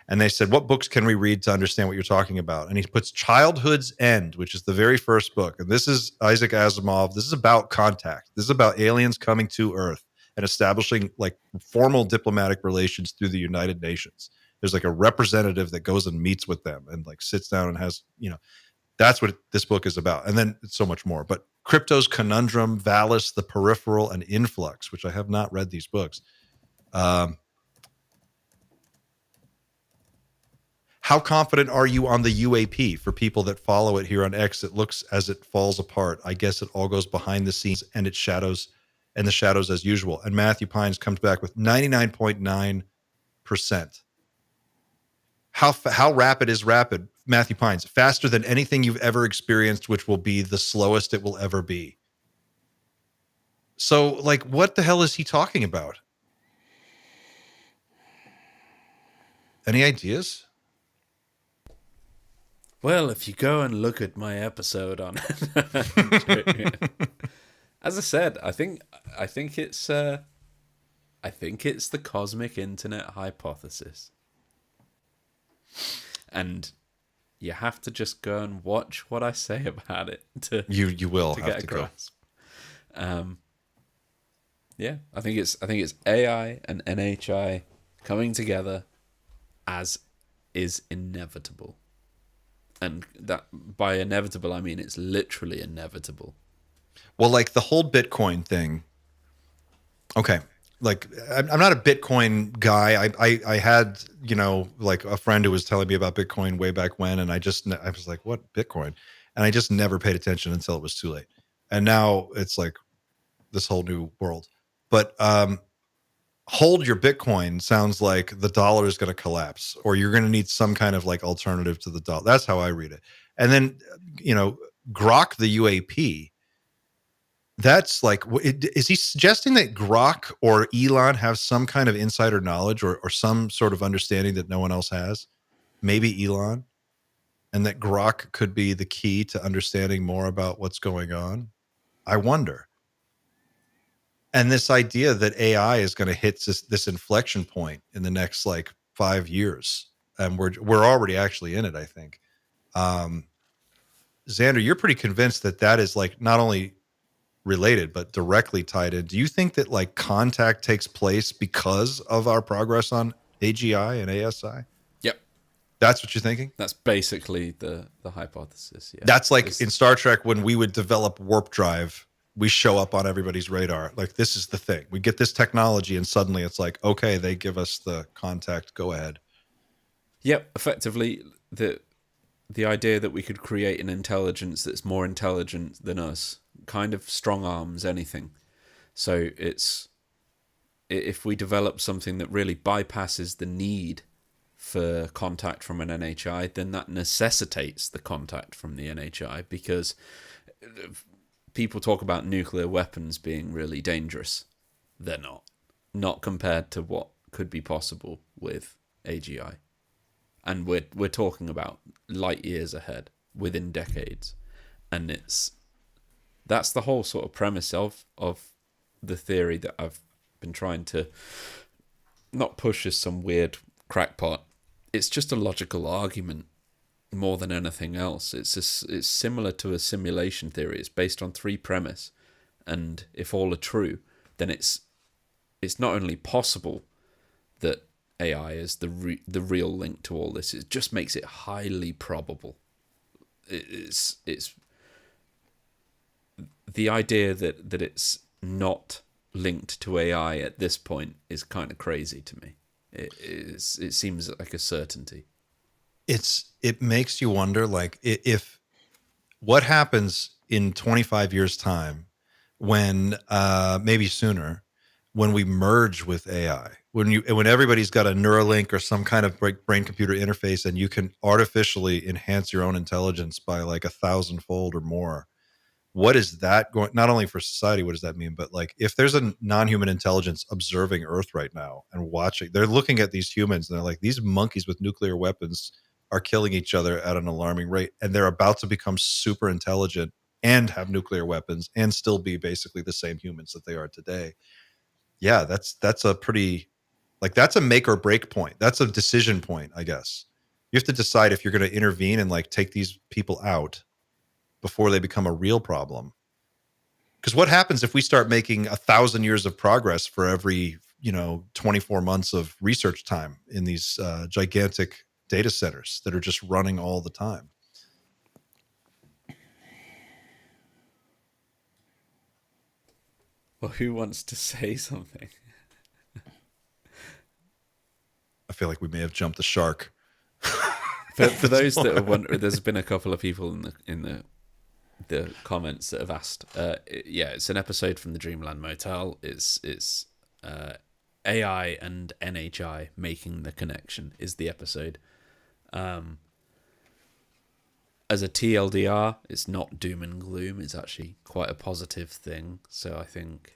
And they said, what books can we read to understand what you're talking about? And he puts Childhood's End, which is the very first book. And this is Isaac Asimov. This is about contact. This is about aliens coming to Earth and establishing like formal diplomatic relations through the United Nations. There's like a representative that goes and meets with them and like sits down and has, that's what this book is about. And then it's so much more. But Crypto's Conundrum, Valis, The Peripheral, and Influx, which I have not read these books. How confident are you on the UAP? For people that follow it here on X, it looks as it falls apart. I guess it all goes behind the scenes and the shadows as usual. And Matthew Pines comes back with 99.9%. How rapid is rapid? Matthew Pines, faster than anything you've ever experienced, which will be the slowest it will ever be. So, like, what the hell is he talking about? Any ideas? Well, if you go and look at my episode on as I said, I think it's the cosmic internet hypothesis. And you have to just go and watch what I say about it to you will to have get to a grasp. Yeah, I think it's AI and NHI coming together as is inevitable. And that by inevitable I mean it's literally inevitable. Well, like the whole Bitcoin thing. Okay. Like I'm not a Bitcoin guy. I had, like a friend who was telling me about Bitcoin way back when. And I was like, what, Bitcoin? And I just never paid attention until it was too late. And now it's like this whole new world. But hold your Bitcoin sounds like the dollar is going to collapse, or you're going to need some kind of like alternative to the dollar. That's how I read it. And then, Grok, the UAP, that's like, is he suggesting that Grok or Elon have some kind of insider knowledge or some sort of understanding that no one else has? Maybe Elon, and that Grok could be the key to understanding more about what's going on. I wonder. And this idea that AI is going to hit this inflection point in the next like 5 years, and we're already actually in it, I think. Xander, you're pretty convinced that is like not only related but directly tied in. Do you think that like contact takes place because of our progress on AGI and ASI? Yep. That's what you're thinking? That's basically the hypothesis. Yeah. That's like in Star Trek when we would develop warp drive, we show up on everybody's radar. Like, this is the thing. We get this technology and suddenly it's like, okay, they give us the contact, go ahead. Yep. Effectively, the idea that we could create an intelligence that's more intelligent than us kind of strong arms anything. So if we develop something that really bypasses the need for contact from an NHI, then that necessitates the contact from the NHI, because people talk about nuclear weapons being really dangerous. They're not compared to what could be possible with AGI. And we're talking about light years ahead, within decades. And that's the whole sort of premise of the theory that I've been trying to not push as some weird crackpot. It's just a logical argument more than anything else. It's similar to a simulation theory. It's based on 3 premise, and if all are true, then it's not only possible that AI is the real link to all this, it just makes it highly probable. It's the idea that it's not linked to AI at this point is kind of crazy to me. It seems like a certainty. It makes you wonder, like, if what happens in 25 years time when maybe sooner, when we merge with AI, when everybody's got a Neuralink or some kind of brain computer interface, and you can artificially enhance your own intelligence by like 1,000-fold or more. What is that going, not only for society, what does that mean, but like if there's a non-human intelligence observing Earth right now and watching, they're looking at these humans and they're like, these monkeys with nuclear weapons are killing each other at an alarming rate, and they're about to become super intelligent and have nuclear weapons and still be basically the same humans that they are today. Yeah, that's a pretty, like, that's a make or break point. That's a decision point, I guess. You have to decide if you're going to intervene and like take these people out before they become a real problem. Because what happens if we start making 1,000 years of progress for every 24 months of research time in these gigantic data centers that are just running all the time? Well, who wants to say something? I feel like we may have jumped the shark. For those that are wondering, there's been a couple of people in the comments that have asked. It's an episode from the Dreamland Motel. It's AI and NHI making the connection is the episode. As a TLDR, it's not doom and gloom. It's actually quite a positive thing. So I think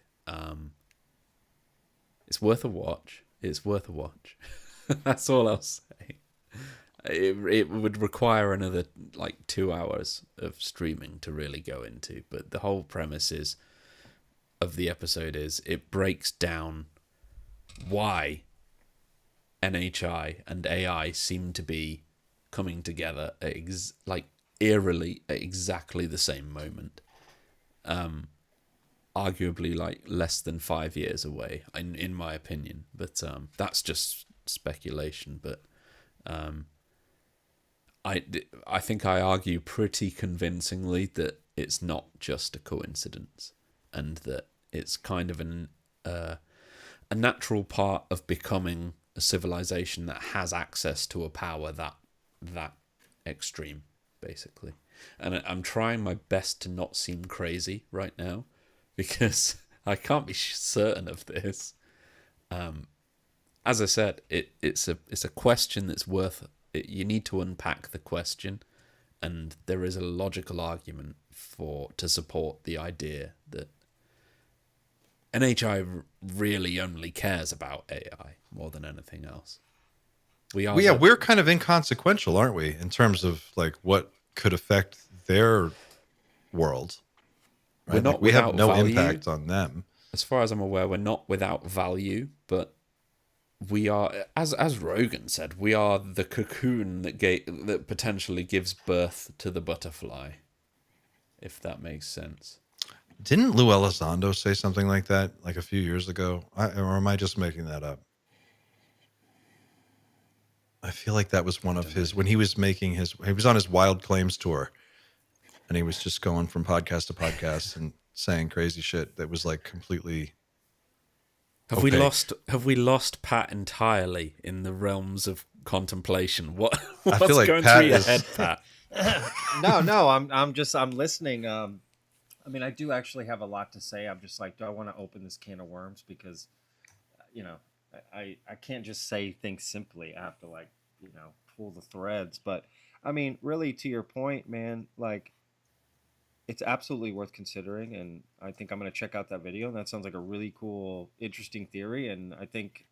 it's worth a watch. It's worth a watch. That's all I'll say. It would require another 2 hours of streaming to really go into, but the whole premise of the episode is it breaks down why NHI and AI seem to be coming together at eerily at exactly the same moment. Arguably less than 5 years away, in my opinion, but that's just speculation. But I think I argue pretty convincingly that it's not just a coincidence, and that it's kind of a natural part of becoming a civilization that has access to a power that extreme, basically. And I'm trying my best to not seem crazy right now, because I can't be certain of this. As I said, it's a question that's worth it. You need to unpack the question, and there is a logical argument to support the idea that NHI really only cares about AI more than anything else. We're kind of inconsequential, aren't we, in terms of like what could affect their world? Right? We're not we have without no value. impact on them. As far as I'm aware, we're not without value, but we are, as Rogan said, we are the cocoon that potentially gives birth to the butterfly, if that makes sense. Didn't Lou Elizondo say something like that like a few years ago? Or am I just making that up? I feel like that was one of his, when he was making he was on his Wild Claims tour, and he was just going from podcast to podcast and saying crazy shit that was like completely. Have we lost Pat entirely in the realms of contemplation? What's I feel like going Pat through your is... head, Pat? No, I'm listening. I mean, I do actually have a lot to say. I'm just like, do I want to open this can of worms? Because, you know, I can't just say things simply. I have to, like, you know, pull the threads. But I mean, really, to your point, man, like, it's absolutely worth considering, and I think I'm going to check out that video. And that sounds like a really cool, interesting theory. And I think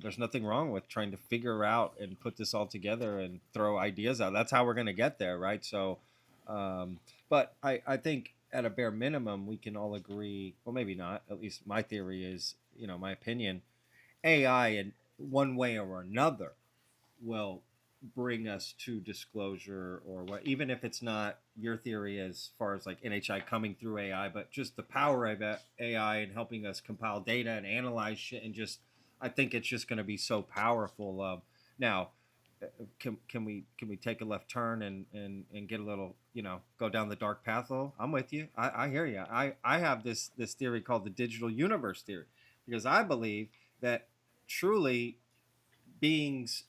there's nothing wrong with trying to figure out and put this all together and throw ideas out. That's how we're going to get there, right? So, but I think at a bare minimum, we can all agree, well, maybe not. At least my theory is, you know, my opinion, AI in one way or another will bring us to disclosure, or what, even if it's not your theory as far as like NHI coming through AI, but just the power of AI and helping us compile data and analyze shit, and just, I think it's just going to be so powerful. Now, can we take a left turn and get a little, you know, go down the dark path? Oh, I'm with you. I hear you. I have this theory called the digital universe theory, because I believe that truly beings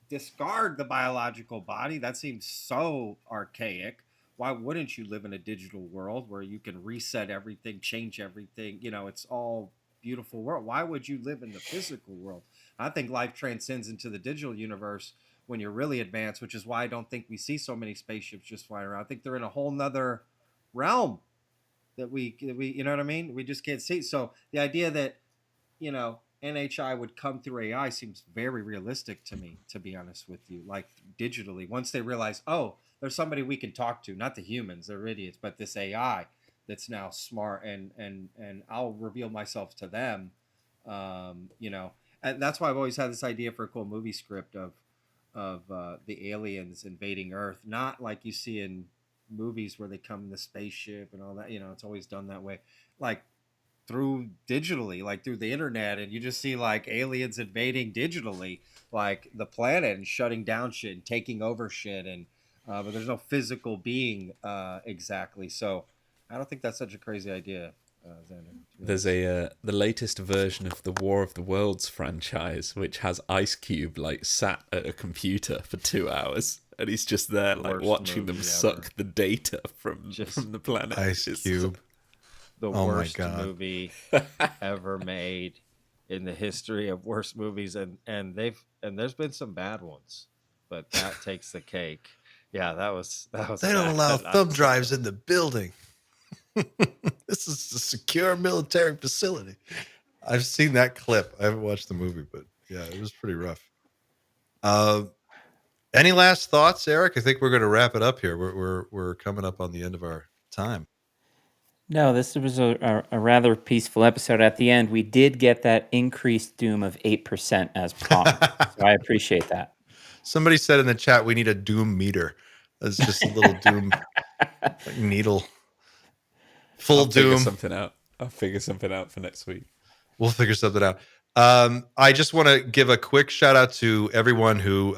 discard the biological body. That seems so archaic. Why wouldn't you live in a digital world where you can reset everything, change everything? You know, it's all beautiful world. Why would you live in the physical world? I think life transcends into the digital universe when you're really advanced, which is why I don't think we see so many spaceships just flying around. I think they're in a whole nother realm that we you know what I mean? We just can't see. So the idea that, you know, NHI would come through AI seems very realistic to me, to be honest with you. Like digitally, once they realize, oh, there's somebody we can talk to, not the humans, they're idiots, but this AI that's now smart, and I'll reveal myself to them. You know, and that's why I've always had this idea for a cool movie script of the aliens invading Earth, not like you see in movies where they come in the spaceship and all that. You know, it's always done that way, like through digitally, like through the internet, and you just see like aliens invading digitally, like the planet, and shutting down shit and taking over shit, and but there's no physical being exactly. So I don't think that's such a crazy idea, Xander. There's the latest version of the War of the Worlds franchise, which has Ice Cube like sat at a computer for 2 hours, and he's just there like watching them suck the data from the planet. Ice Cube. The worst movie ever made in the history of worst movies, and there's been some bad ones, but that takes the cake. Yeah, that was. They don't allow thumb drives in the building. This is a secure military facility. I've seen that clip. I haven't watched the movie, but yeah, it was pretty rough. Any last thoughts, Eric? I think we're going to wrap it up here. We're coming up on the end of our time. No, this was a rather peaceful episode. At the end, we did get that increased doom of 8% as promised. So I appreciate that. Somebody said in the chat, we need a doom meter. That's just a little doom like needle. Full doom. I'll figure something out for next week. We'll figure something out. I just want to give a quick shout out to everyone who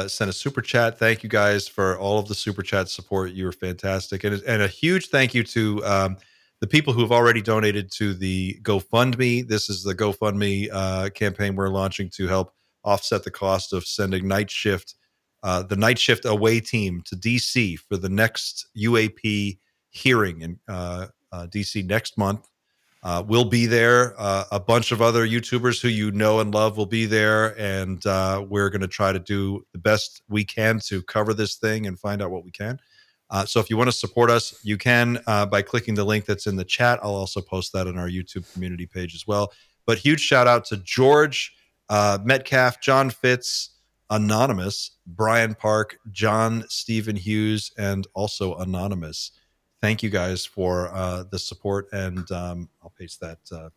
sent a super chat. Thank you guys for all of the super chat support. You were fantastic, and a huge thank you to the people who have already donated to the GoFundMe. This is the GoFundMe campaign we're launching to help offset the cost of sending the night shift away team to DC for the next UAP hearing in DC next month. We'll be there. A bunch of other YouTubers who you know and love will be there, and we're going to try to do the best we can to cover this thing and find out what we can. So if you want to support us, you can by clicking the link that's in the chat. I'll also post that on our YouTube community page as well. But huge shout out to George, Metcalf, John Fitz, Anonymous, Brian Park, John Stephen Hughes, and also Anonymous. Thank you guys for the support, and I'll paste that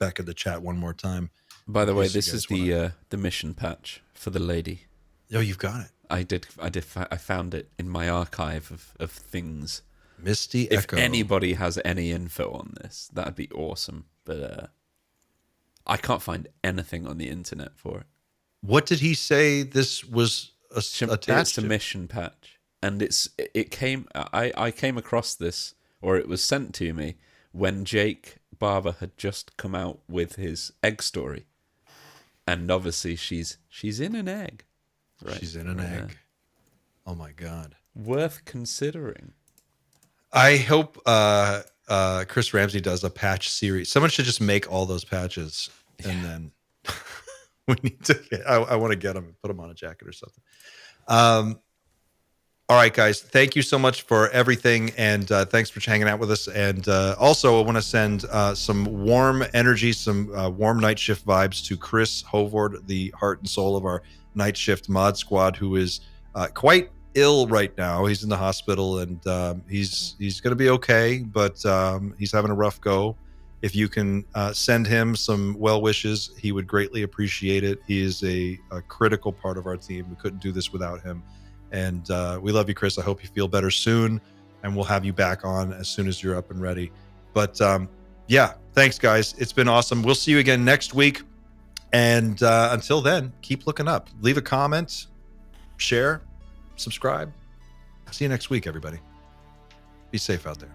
back in the chat one more time. By the way, this is the mission patch for the lady. Oh, you've got it. I found it in my archive of things. Misty If Echo. anybody has any info on this, that'd be awesome. But I can't find anything on the internet for it. What did he say this was attached It's a to? mission patch. And I came across this, or it was sent to me, when Jake Barber had just come out with his egg story. And obviously she's in an egg. Right? She's in an egg. Oh my God. Worth considering. I hope Chris Ramsey does a patch series. Someone should just make all those patches, and then we need to. I want to get them and put them on a jacket or something. All right, guys. Thank you so much for everything, and thanks for hanging out with us. And also, I want to send some warm energy, some warm night shift vibes to Chris Hovord, the heart and soul of our night shift mod squad, who is quite ill right now. He's in the hospital, and he's going to be okay, but he's having a rough go. If you can send him some well wishes, he would greatly appreciate it. He is a critical part of our team. We couldn't do this without him. And we love you, Chris. I hope you feel better soon, and we'll have you back on as soon as you're up and ready. But yeah, thanks, guys. It's been awesome. We'll see you again next week. And until then, keep looking up. Leave a comment, share, subscribe. See you next week, everybody. Be safe out there.